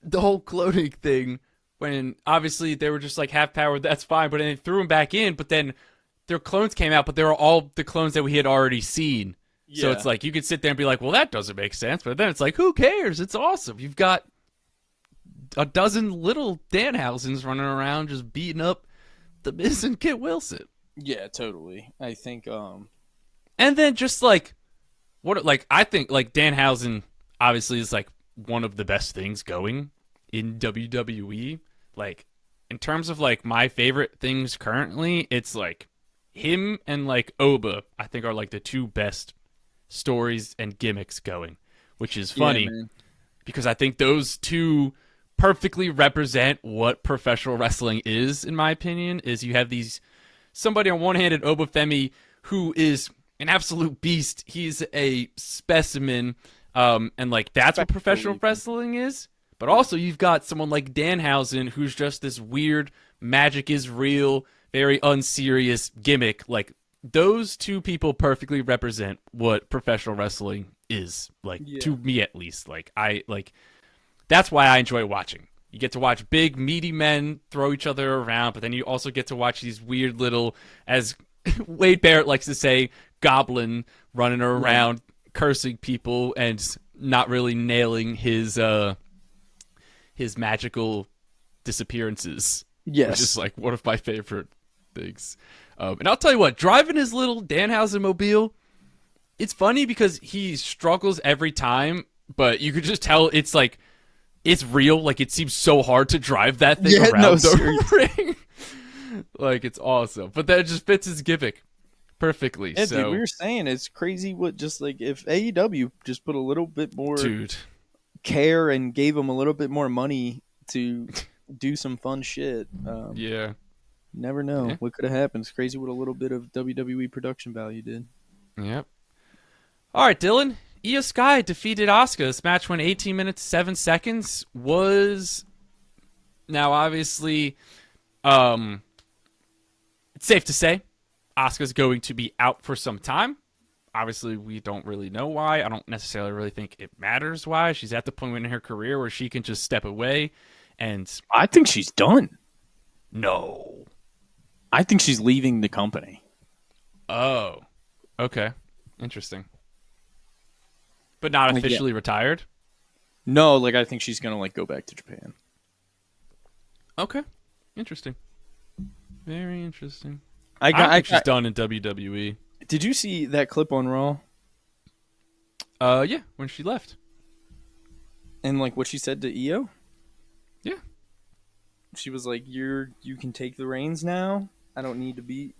the whole cloning thing, when obviously they were just like half powered, that's fine, but then they threw them back in, but then their clones came out, but they were all the clones that we had already seen. So it's Yeah, like you could sit there and be like, well, that doesn't make sense, but then it's like, who cares? It's awesome. You've got a dozen little Danhausens running around just beating up the Miz and Kit Wilson. yeah, totally. I think And then just like what like I think like Danhausen obviously is like one of the best things going in WWE. Like in terms of like my favorite things currently, it's like him and like Oba, I think are like the two best stories and gimmicks going, which is yeah, funny man. because I think those two perfectly represent what professional wrestling is, in my opinion. Is you have these somebody on one hand at Obafemi who is an absolute beast. He's a specimen, and like that's what Respectful professional even. wrestling is. But Yeah. also you've got someone like Danhausen who's just this weird magic is real, very unserious gimmick. Like those two people perfectly represent what professional wrestling is. Like Yeah. to me at least. Like I like that's why I enjoy watching. You get to watch big, meaty men throw each other around, but then you also get to watch these weird little, as Wade Barrett likes to say, goblin running Right. around cursing people and not really nailing his magical disappearances, which is Yes. like one of my favorite things. And I'll tell you what, driving his little Danhausen mobile, it's funny because he struggles every time, but you could just tell it's like it's real. Like it seems so hard to drive that thing Yeah. No. around the Seriously. ring. Like it's awesome, but that just fits his gimmick perfectly. Yeah, dude. We So, were saying it's crazy. What just like if AEW just put a little bit more dude, care and gave them a little bit more money to do some fun shit. yeah, Never know yeah, what could have happened. It's crazy what a little bit of WWE production value did. yep. All right, Dylan. Io Sky defeated Asuka. This match went 18 minutes 7 seconds. Was now obviously, it's safe to say Asuka's going to be out for some time. Obviously, we don't really know why. I don't necessarily really think it matters why. She's at the point in her career where she can just step away and I think she's done. no. I think she's leaving the company. Oh, okay. Interesting. But not Like, yeah. officially retired? No, like I think she's gonna like go back to Japan. Okay. Interesting. Very interesting. I I got. don't I think she's got. done in WWE. Did you see that clip on Raw Yeah, when she left. and like what she said to Io? Yeah. She was like, You can take the reins now. I don't need to be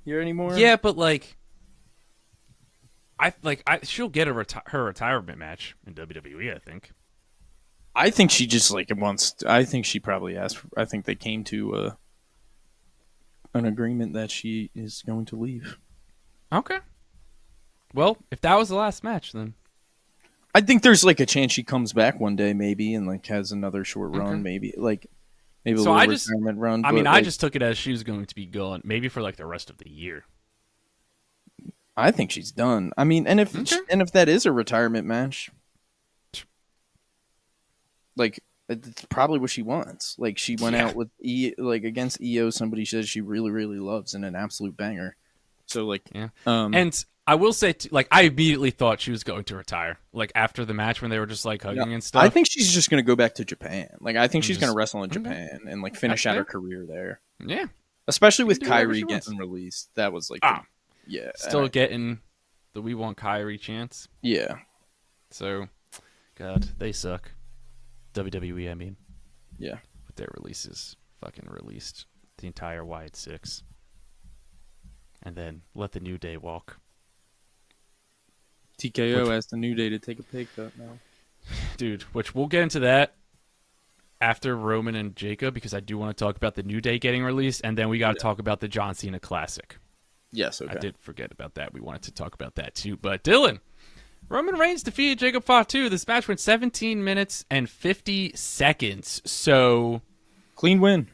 here anymore." Yeah, but like she'll get her retirement match in WWE, I think. I think she just like wants. I think she probably asked. I think they came to an agreement that she is going to leave. Okay. Well, if that was the last match, then I think there's like a chance she comes back one day, maybe, and like has another short run, okay. maybe a So little I just retirement run. I mean, but, I like, just took it as she was going to be gone, maybe for like the rest of the year. I think she's done. I mean, and Okay. if that is a retirement match, like it's probably what she wants. Like she went Yeah. out with like against EO, somebody says she really really loves and an absolute banger. So like, Yeah. um, And I will say, like, I immediately thought she was going to retire. Like, after the match when they were just, like, hugging and stuff. I think she's just gonna go back to Japan. Like I think she's Just- gonna wrestle in okay. Japan and like finish That's out her fair. career there. Yeah. Especially with do whatever Kyrie she wants. getting released. That was like, Ah. yeah, Still and getting the We Want Kyrie chance. yeah, So, God, they suck. WWE, I mean. yeah. With their releases. Fucking released the entire Wide Six. And then let the New Day walk. TKO Which- asked the New Day to take a pay cut now. Dude, which we'll get into that after Roman and Jacob, because I do want to talk about the New Day getting released, and then we got to talk about the John Cena Classic. Yes, I okay. did forget about that. We wanted to talk about that too. But Dylan, Roman Reigns defeated Jacob Fatu. This match went 17 minutes and 50 seconds. So, Clean win.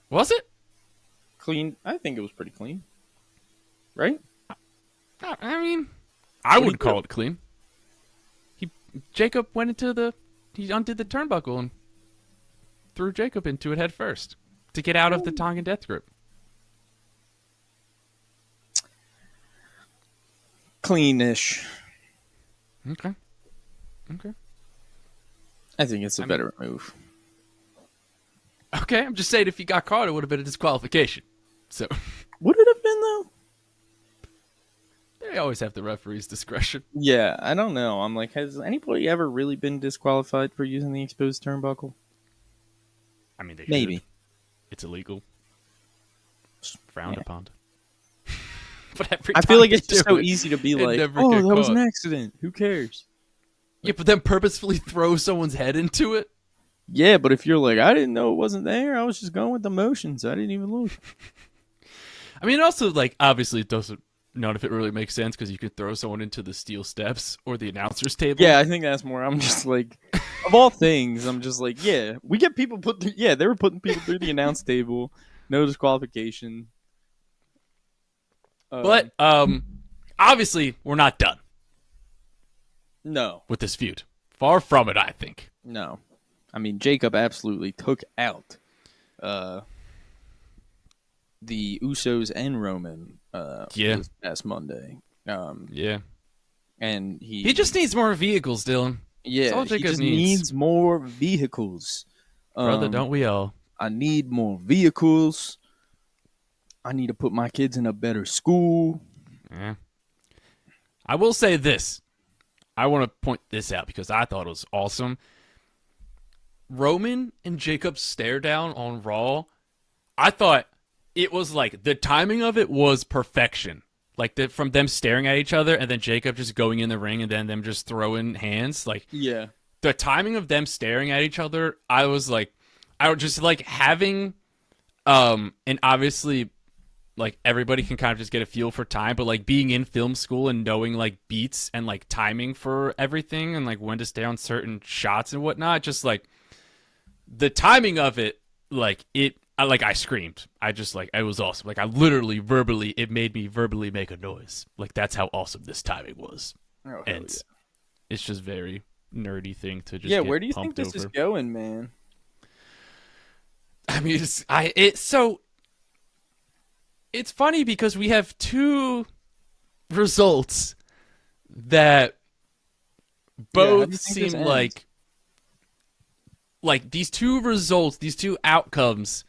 was it? Clean. I think it was pretty clean. Right? I mean, I wouldn't call it clean. Jacob went into he undid the turnbuckle and threw Jacob into it head first to get out of the Tongan death grip. Cleanish. Okay. I think it's a better move. Okay, I'm just saying if he got caught, it would have been a disqualification. So Would it have been though? they always have the referee's discretion. Yeah, I don't know. I'm like, has anybody ever really been disqualified for using the exposed turnbuckle? I mean, they Maybe. should. It's illegal. Frowned upon. But every I feel time like it's they just do so it, easy to be they like, never oh, get that was caught. an accident. Who cares? Yeah, but then purposefully throw someone's head into it. Yeah, but if you're like, I didn't know it wasn't there. I was just going with the motions. I didn't even look. I mean, also, like, obviously, it doesn't. None of it really makes sense because you could throw someone into the steel steps or the announcer's table. Yeah, I think that's more. I'm just like, of all things, I'm just like, yeah, we get people put. Yeah, they were putting people through the announce table. No disqualification. But obviously, we're not done No, with this feud. Far from it, I think. no. I mean, Jacob absolutely took out the Usos and Roman this past Monday. Yeah. And He just needs more vehicles, Dylan. yeah, all he Jacob just needs. needs more vehicles. Brother, don't we all? I need more vehicles. I need to put my kids in a better school. Yeah. I will say this. I want to point this out because I thought it was awesome. Roman and Jacob's stare down on Raw, I thought it was like the timing of it was perfection. Like from them staring at each other and then Jacob just going in the ring and then them just throwing hands. Like Yeah. the timing of them staring at each other, I was just like having, and obviously, like everybody can kind of just get a feel for time, but like being in film school and knowing like beats and like timing for everything and like when to stay on certain shots and whatnot, just like the timing of it, like I screamed. I just like, it was awesome. Like I literally verbally, it made me verbally make a noise. Like that's how awesome this timing was. Oh, and yeah. it's just very nerdy thing to just Where do you think this over. is going, man? I mean, it's funny because we have two results that both seem like these two results, these two outcomes.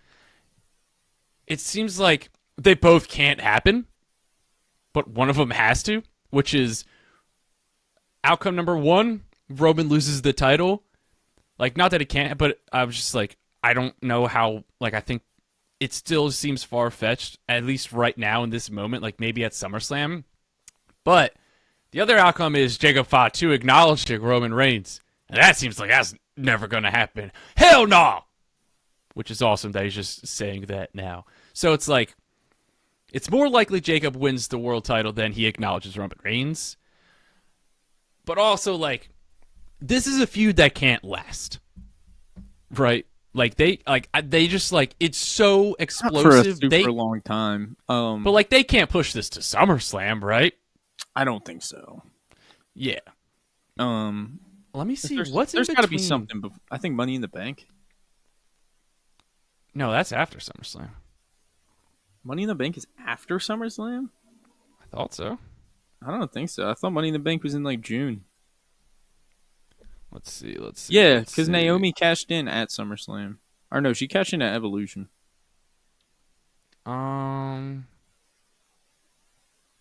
It seems like they both can't happen, but one of them has to, which is outcome number one, Roman loses the title. Like, not that it can't, but I was just like, I don't know how, like, I think it still seems far-fetched, at least right now in this moment, like maybe at SummerSlam. But the other outcome is Jacob Fatu acknowledging Roman Reigns. And that seems like that's never going to happen. Hell no! Which is awesome that he's just saying that now. So it's like, it's more likely Jacob wins the world title than he acknowledges Roman Reigns. But also, like, this is a feud that can't last. Right? Like, they just, like, it's so explosive. Not for a long time. But, like, they can't push this to SummerSlam, right? I don't think so. Yeah. Let me see. There's What's in between? got to be something. I think Money in the Bank. No, that's after SummerSlam. Money in the Bank is after SummerSlam? I thought so. I don't think so. I thought Money in the Bank was in like June. Let's see. Yeah, because Naomi cashed in at SummerSlam. Or no, she cashed in at Evolution. Yeah,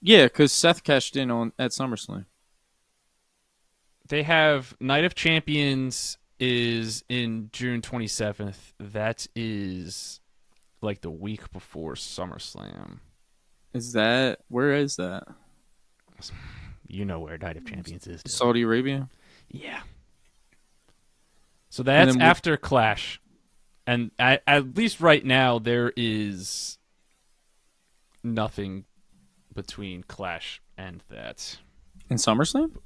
because Seth cashed in at SummerSlam. They have Night of Champions is in June 27th. That is like the week before SummerSlam. Where is that? You know where Night of Champions is. Saudi Arabia? Yeah. So that's after Clash. And at least right now, there is nothing between Clash and that. In SummerSlam?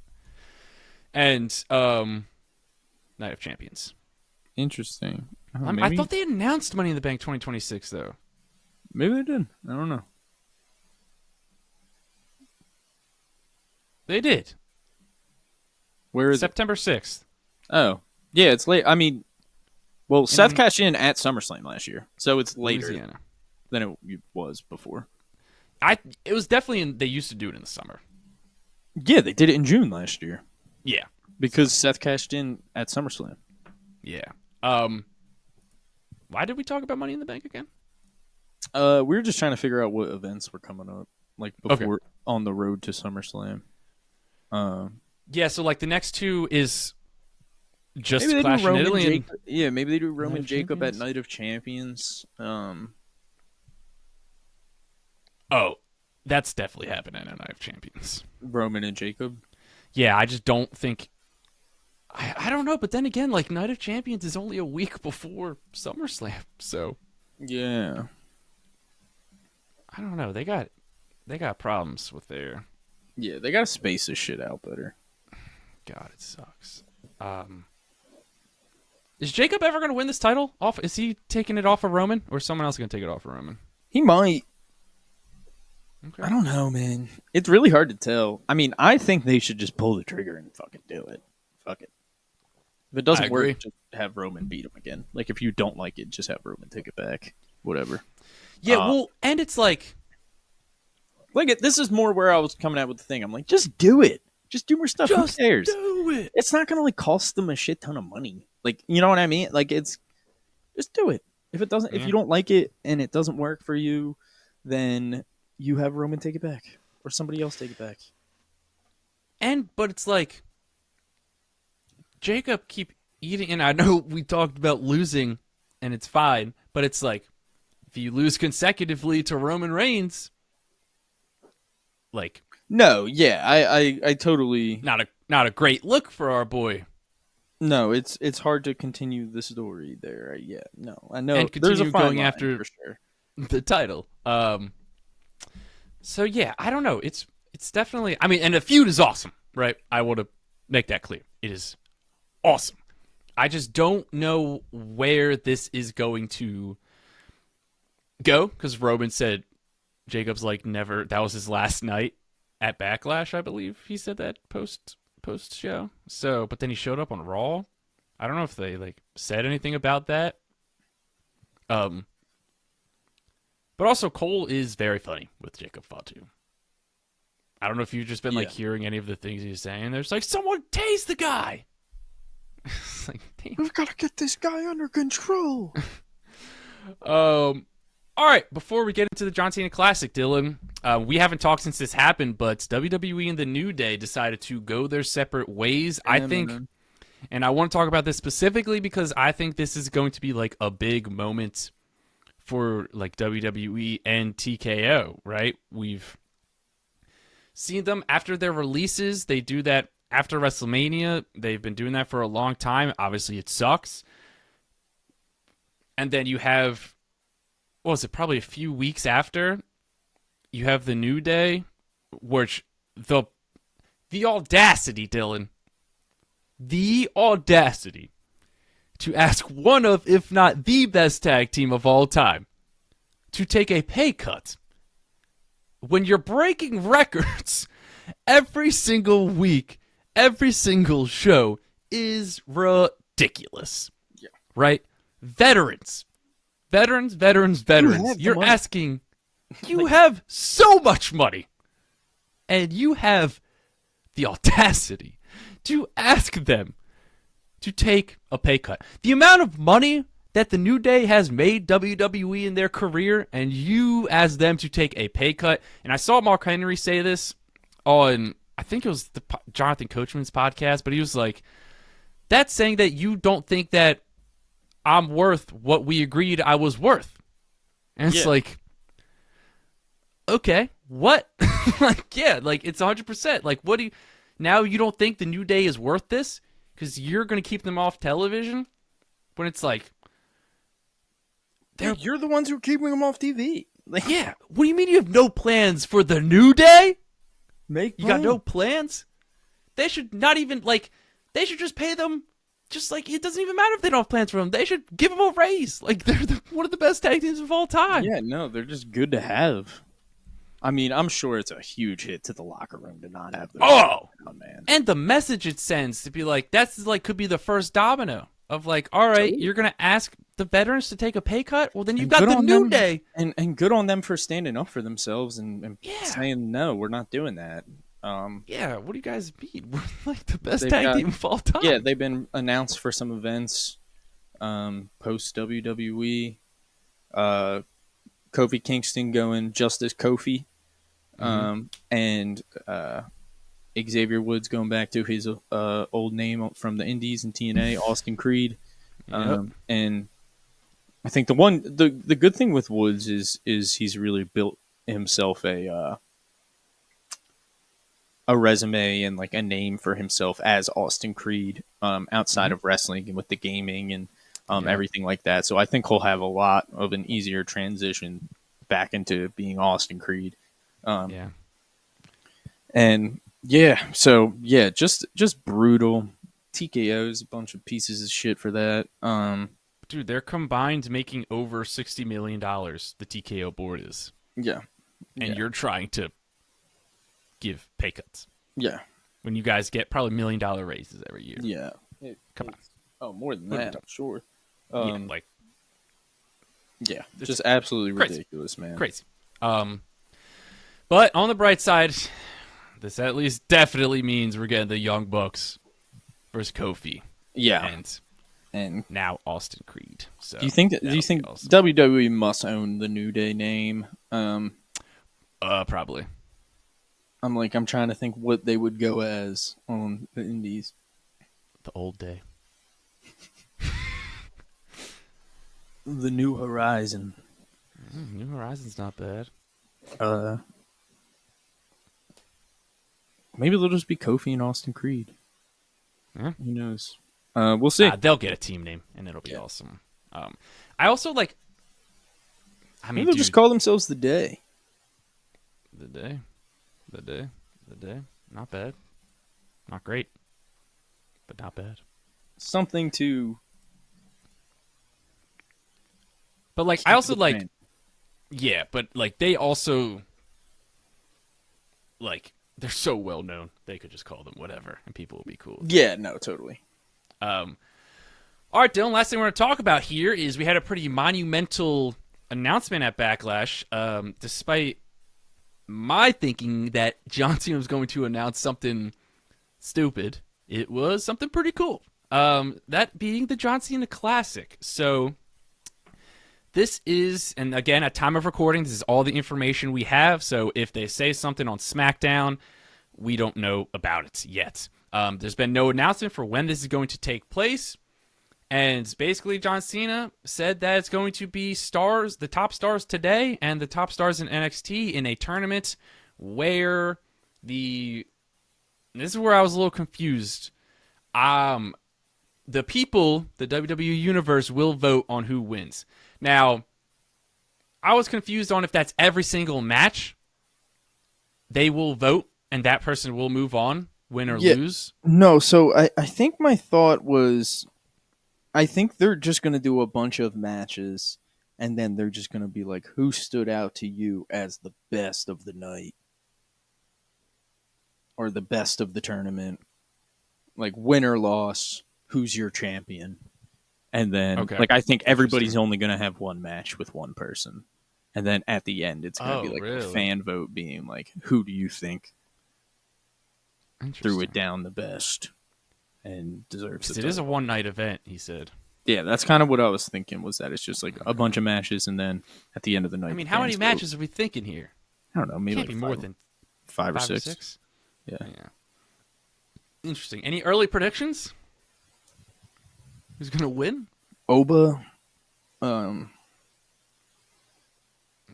And Night of Champions. Interesting. Oh, I thought they announced Money in the Bank 2026 though. Maybe they did. I don't know. They did. Where is September 6th. Oh, yeah, it's late. I mean, well, Seth cashed in at SummerSlam last year, so it's later Louisiana. than it was before. It was definitely they used to do it in the summer. Yeah, they did it in June last year Yeah. because Seth cashed in at SummerSlam. Yeah. Why did we talk about Money in the Bank again? We were just trying to figure out what events were coming up, like before on the road to SummerSlam. Yeah, so like the next two is just maybe they Clash do in Roman Italy. Jacob. Yeah, maybe they do Roman of Jacob Champions? at Night of Champions. Oh, that's definitely happening at Night of Champions. Roman and Jacob. Yeah, I just don't think. I don't know, but then again, like Night of Champions is only a week before SummerSlam, so Yeah. I don't know. They got problems with their. Yeah, they gotta space this shit out better. God, it sucks. Is Jacob ever going to win this title? Off? Is he taking it off of Roman, or is someone else going to take it off of Roman? He might. Okay. I don't know, man. It's really hard to tell. I mean, I think they should just pull the trigger and fucking do it. Fuck it. If it doesn't agree. work, just have Roman beat him again. Like, if you don't like it, just have Roman take it back. Whatever. Yeah, well, and it's like this is more where I was coming at with the thing. I'm like, just do it. Just do more stuff. Who cares? do it. It's not gonna like cost them a shit ton of money. Like, you know what I mean? Like, it's just do it. If it doesn't, if you don't like it and it doesn't work for you, then you have Roman take it back or somebody else take it back. But it's like Jacob keep eating, and I know we talked about losing, and it's fine, but it's like if you lose consecutively to Roman Reigns, like No, yeah, I totally not a great look for our boy. no. It's hard to continue the story there. Yeah, no, I know. And There's a continue fine going line, after for sure. the title. So yeah, I don't know. It's definitely. I mean, and the feud is awesome, right? I want to make that clear. It is awesome. I just don't know where this is going to go because Roman said Jacob's like never. That was his last night at Backlash, I believe he said that post show. So, but then he showed up on Raw. I don't know if they like said anything about that. But also Cole is very funny with Jacob Fatu. I don't know if you've just been like hearing any of the things he's saying. There's like, someone tase the guy. It's like, damn. We've got to get this guy under control. All right, before we get into the John Cena Classic, Dylan, we haven't talked since this happened, but WWE and the New Day decided to go their separate ways. I think, and I want to talk about this specifically because I think this is going to be like a big moment for like WWE and TKO, right? We've seen them after their releases. They do that after WrestleMania. They've been doing that for a long time. Obviously, it sucks. And then you have, what was it, probably a few weeks after, you have the New Day, which the audacity, Dylan, the audacity to ask one of, if not the best tag team of all time, to take a pay cut when you're breaking records every single week, every single show is ridiculous. Yeah. Right? Veterans. You're asking, you have so much money, and you have the audacity to ask them to take a pay cut. The amount of money that the New Day has made WWE in their career, and you ask them to take a pay cut. And I saw Mark Henry say this on, I think it was the Jonathan Coachman's podcast, but he was like, that's saying that you don't think that I'm worth what we agreed I was worth. And it's like, okay, what? Like, yeah, like it's 100%. Like, what do you, now you don't think the New Day is worth this? Because you're going to keep them off television? When it's like, You're the ones who are keeping them off TV. Like, Yeah. What do you mean you have no plans for the New Day? make You got no plans? They should not even, like, they should just pay them. Just like, it doesn't even matter if they don't have plans for them. They should give them a raise. Like, they're one of the best tag teams of all time. Yeah, no, they're just good to have. I mean, I'm sure it's a huge hit to the locker room to not have those. Oh, man. and the message it sends to be like, that's like, could be the first domino of like, all right, Totally. you're going to ask the veterans to take a pay cut? Well, then you've And got good the on New them. Day. And good on them for standing up for themselves and Yeah. saying, no, we're not doing that. Yeah, what do you guys mean? We're like the best They've tag got- team of all time. Yeah, they've been announced for some events post WWE. Kofi Kingston going just as Kofi. And Xavier Woods going back to his old name from the Indies and TNA, Austin Creed. Yep. And I think the good thing with Woods is he's really built himself a resume and like a name for himself as Austin Creed outside of wrestling and with the gaming and everything like that. So I think he'll have a lot of an easier transition back into being Austin Creed. Yeah. And just brutal. TKO's a bunch of pieces of shit for that. Dude, they're combined making over $60 million, the TKO board is. Yeah. And you're trying to give pay cuts. Yeah. When you guys get probably $1 million raises every year. Yeah. Come on. Oh, more than What are we that, talking- I'm sure. Yeah, like Yeah, just absolutely crazy. ridiculous, man. Crazy. But on the bright side, this at least definitely means we're getting the Young Bucks versus Kofi. Yeah, And now Austin Creed. So do you think that'll be awesome. WWE must own the New Day name? Probably. I'm trying to think what they would go as on the Indies. The old day. The New Horizon. New Horizon's not bad. Maybe they'll just be Kofi and Austin Creed. Yeah. Who knows? We'll see. They'll get a team name, and it'll be awesome. I also like. I mean, Maybe they'll dude, just call themselves the Day. the day. Not bad. Not great, but not bad. Something to. But like, I also like. Yeah, but like they also. Like, they're so well known, they could just call them whatever, and people will be cool. Yeah, no, totally. All right, Dylan, last thing we're going to talk about here is we had a pretty monumental announcement at Backlash. Despite my thinking that John Cena was going to announce something stupid, it was something pretty cool. That being the John Cena Classic. So this is, and again, at time of recording, this is all the information we have. So if they say something on SmackDown, we don't know about it yet. There's been no announcement for when this is going to take place. And basically, John Cena said that it's going to be stars, the top stars today, and the top stars in NXT in a tournament where this is where I was a little confused. The people, the WWE Universe, will vote on who wins. Now, I was confused on if that's every single match. They will vote, and that person will move on, win or lose. No, so I think my thought was, I think they're just going to do a bunch of matches, and then they're just going to be like, who stood out to you as the best of the night? Or the best of the tournament? Like, win or loss, who's your champion? And then, I think everybody's only going to have one match with one person. And then at the end, it's going to be like a fan vote being like, who do you think threw it down the best and deserves it? It is a one-night event, he said. Yeah, that's kind of what I was thinking, was that it's just like a bunch of matches, and then at the end of the night... I mean, how many matches are we thinking here? I don't know, maybe Can't like be more than five or six. Yeah. Interesting. Any early predictions? Who's going to win? Oba.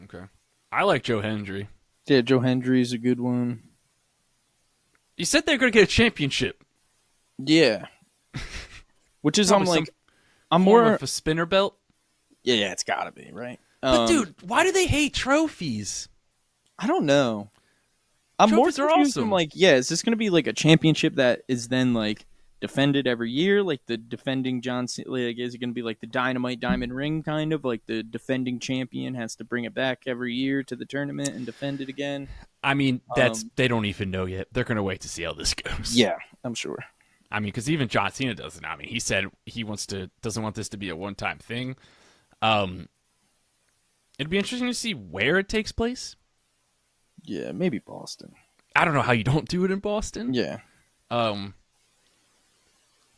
Okay. I like Joe Hendry. Yeah, Joe Hendry is a good one. You said they're going to get a championship. Yeah. Which is, Probably I'm more of a spinner belt. Yeah, it's got to be, right? But dude, why do they hate trophies? I don't know. I'm more Trophies are confused. awesome. I'm like, yeah, is this going to be like a championship that is then like defended every year, like the defending John Cena? Like, is it going to be like the Dynamite Diamond Ring kind of like the defending champion has to bring it back every year to the tournament and defend it again? I mean, they don't even know yet. They're gonna wait to see how this goes. Yeah, I'm sure. I mean, because even John Cena doesn't. I mean, he said he doesn't want this to be a one-time thing. It'd be interesting to see where it takes place. Yeah, maybe Boston. I don't know how you don't do it in Boston. Yeah.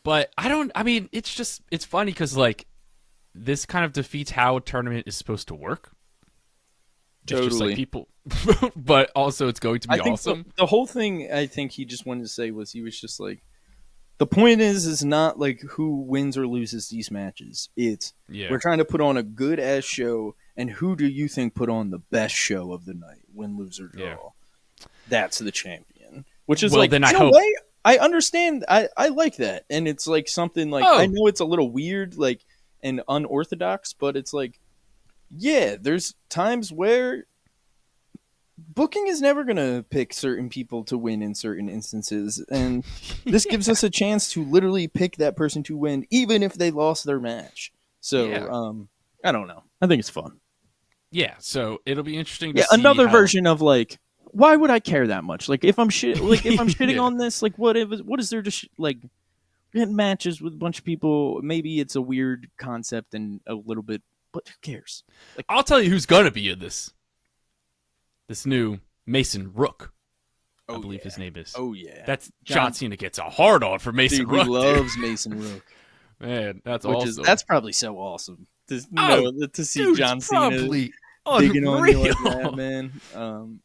But I mean, it's funny because like this kind of defeats how a tournament is supposed to work. Totally. It's just like people, but also it's going to be awesome. The whole thing I think he just wanted to say was he was just like, the point is not like who wins or loses these matches. It's we're trying to put on a good ass show, and who do you think put on the best show of the night, win, lose, or draw? Yeah. That's the champion. Which is like, in a way, I understand. I like that, and it's like something like I know it's a little weird, like and unorthodox, but it's like, yeah, there's times where booking is never going to pick certain people to win in certain instances, and this gives us a chance to literally pick that person to win, even if they lost their match. So, I don't know. I think it's fun. Yeah, so it'll be interesting to see another version of like, why would I care that much? Like, if I'm shitting on this, like, what is there to like get matches with a bunch of people? Maybe it's a weird concept and a little bit, but who cares? Like, I'll tell you who's gonna be in this. This new Mason Rook, I believe his name is. Oh yeah, that's John Cena gets a hard on for Mason Rook. He loves Mason Rook. Man, that's awesome. That's probably so awesome to see John Cena digging on you like that, man.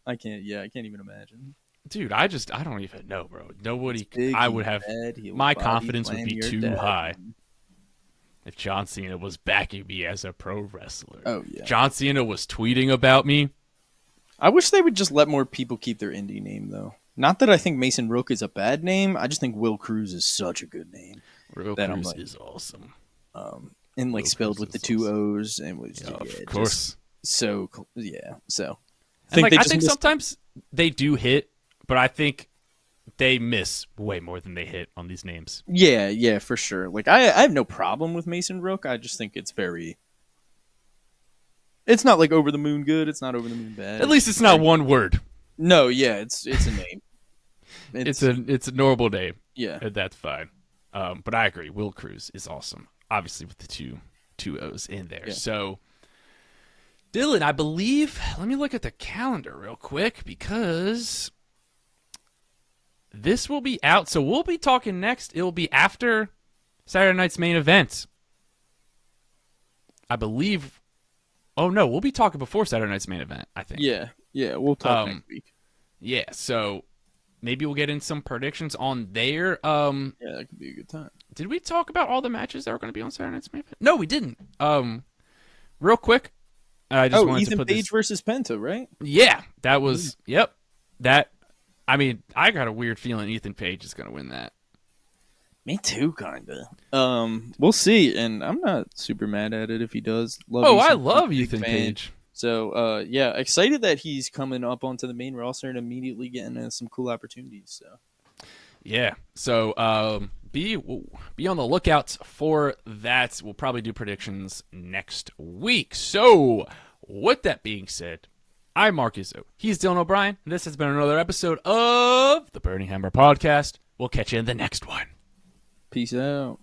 I can't even imagine. Dude, I don't even know, bro. Nobody. I would have my confidence would be too high if John Cena was backing me as a pro wrestler. Oh yeah, John Cena was tweeting about me. I wish they would just let more people keep their indie name, though. Not that I think Mason Rook is a bad name. I just think Will Cruz is such a good name. Will Cruz is awesome. And like spelled with the two O's and was of course. So yeah. So I think sometimes they do hit, but I think they miss way more than they hit on these names. Yeah, for sure. Like I have no problem with Mason Rook. I just think it's very. It's not like over the moon good. It's not over the moon bad. At least it's not one word. No, yeah, it's a name. It's a normal name. Yeah, and that's fine. But I agree. Will Cruz is awesome. Obviously with the two O's in there. Yeah. So, Dylan, I believe. Let me look at the calendar real quick because this will be out. So we'll be talking next. It will be after Saturday night's main event. I believe. Oh, no, we'll be talking before Saturday night's main event, I think. Yeah, we'll talk next week. Yeah, so maybe we'll get in some predictions on there. Yeah, that could be a good time. Did we talk about all the matches that were going to be on Saturday night's main event? No, we didn't. Real quick, I just wanted Ethan to put Page versus Penta, right? Yeah, that was, yep. That, I mean, I got a weird feeling Ethan Page is going to win that. Me too, kinda. We'll see, and I'm not super mad at it if he does. I love Ethan Page. So, yeah, excited that he's coming up onto the main roster and immediately getting some cool opportunities. So, yeah. So, be on the lookout for that. We'll probably do predictions next week. So, with that being said, I'm Mark Izzo. He's Dylan O'Brien. This has been another episode of the Burning Hammer Podcast. We'll catch you in the next one. Peace out.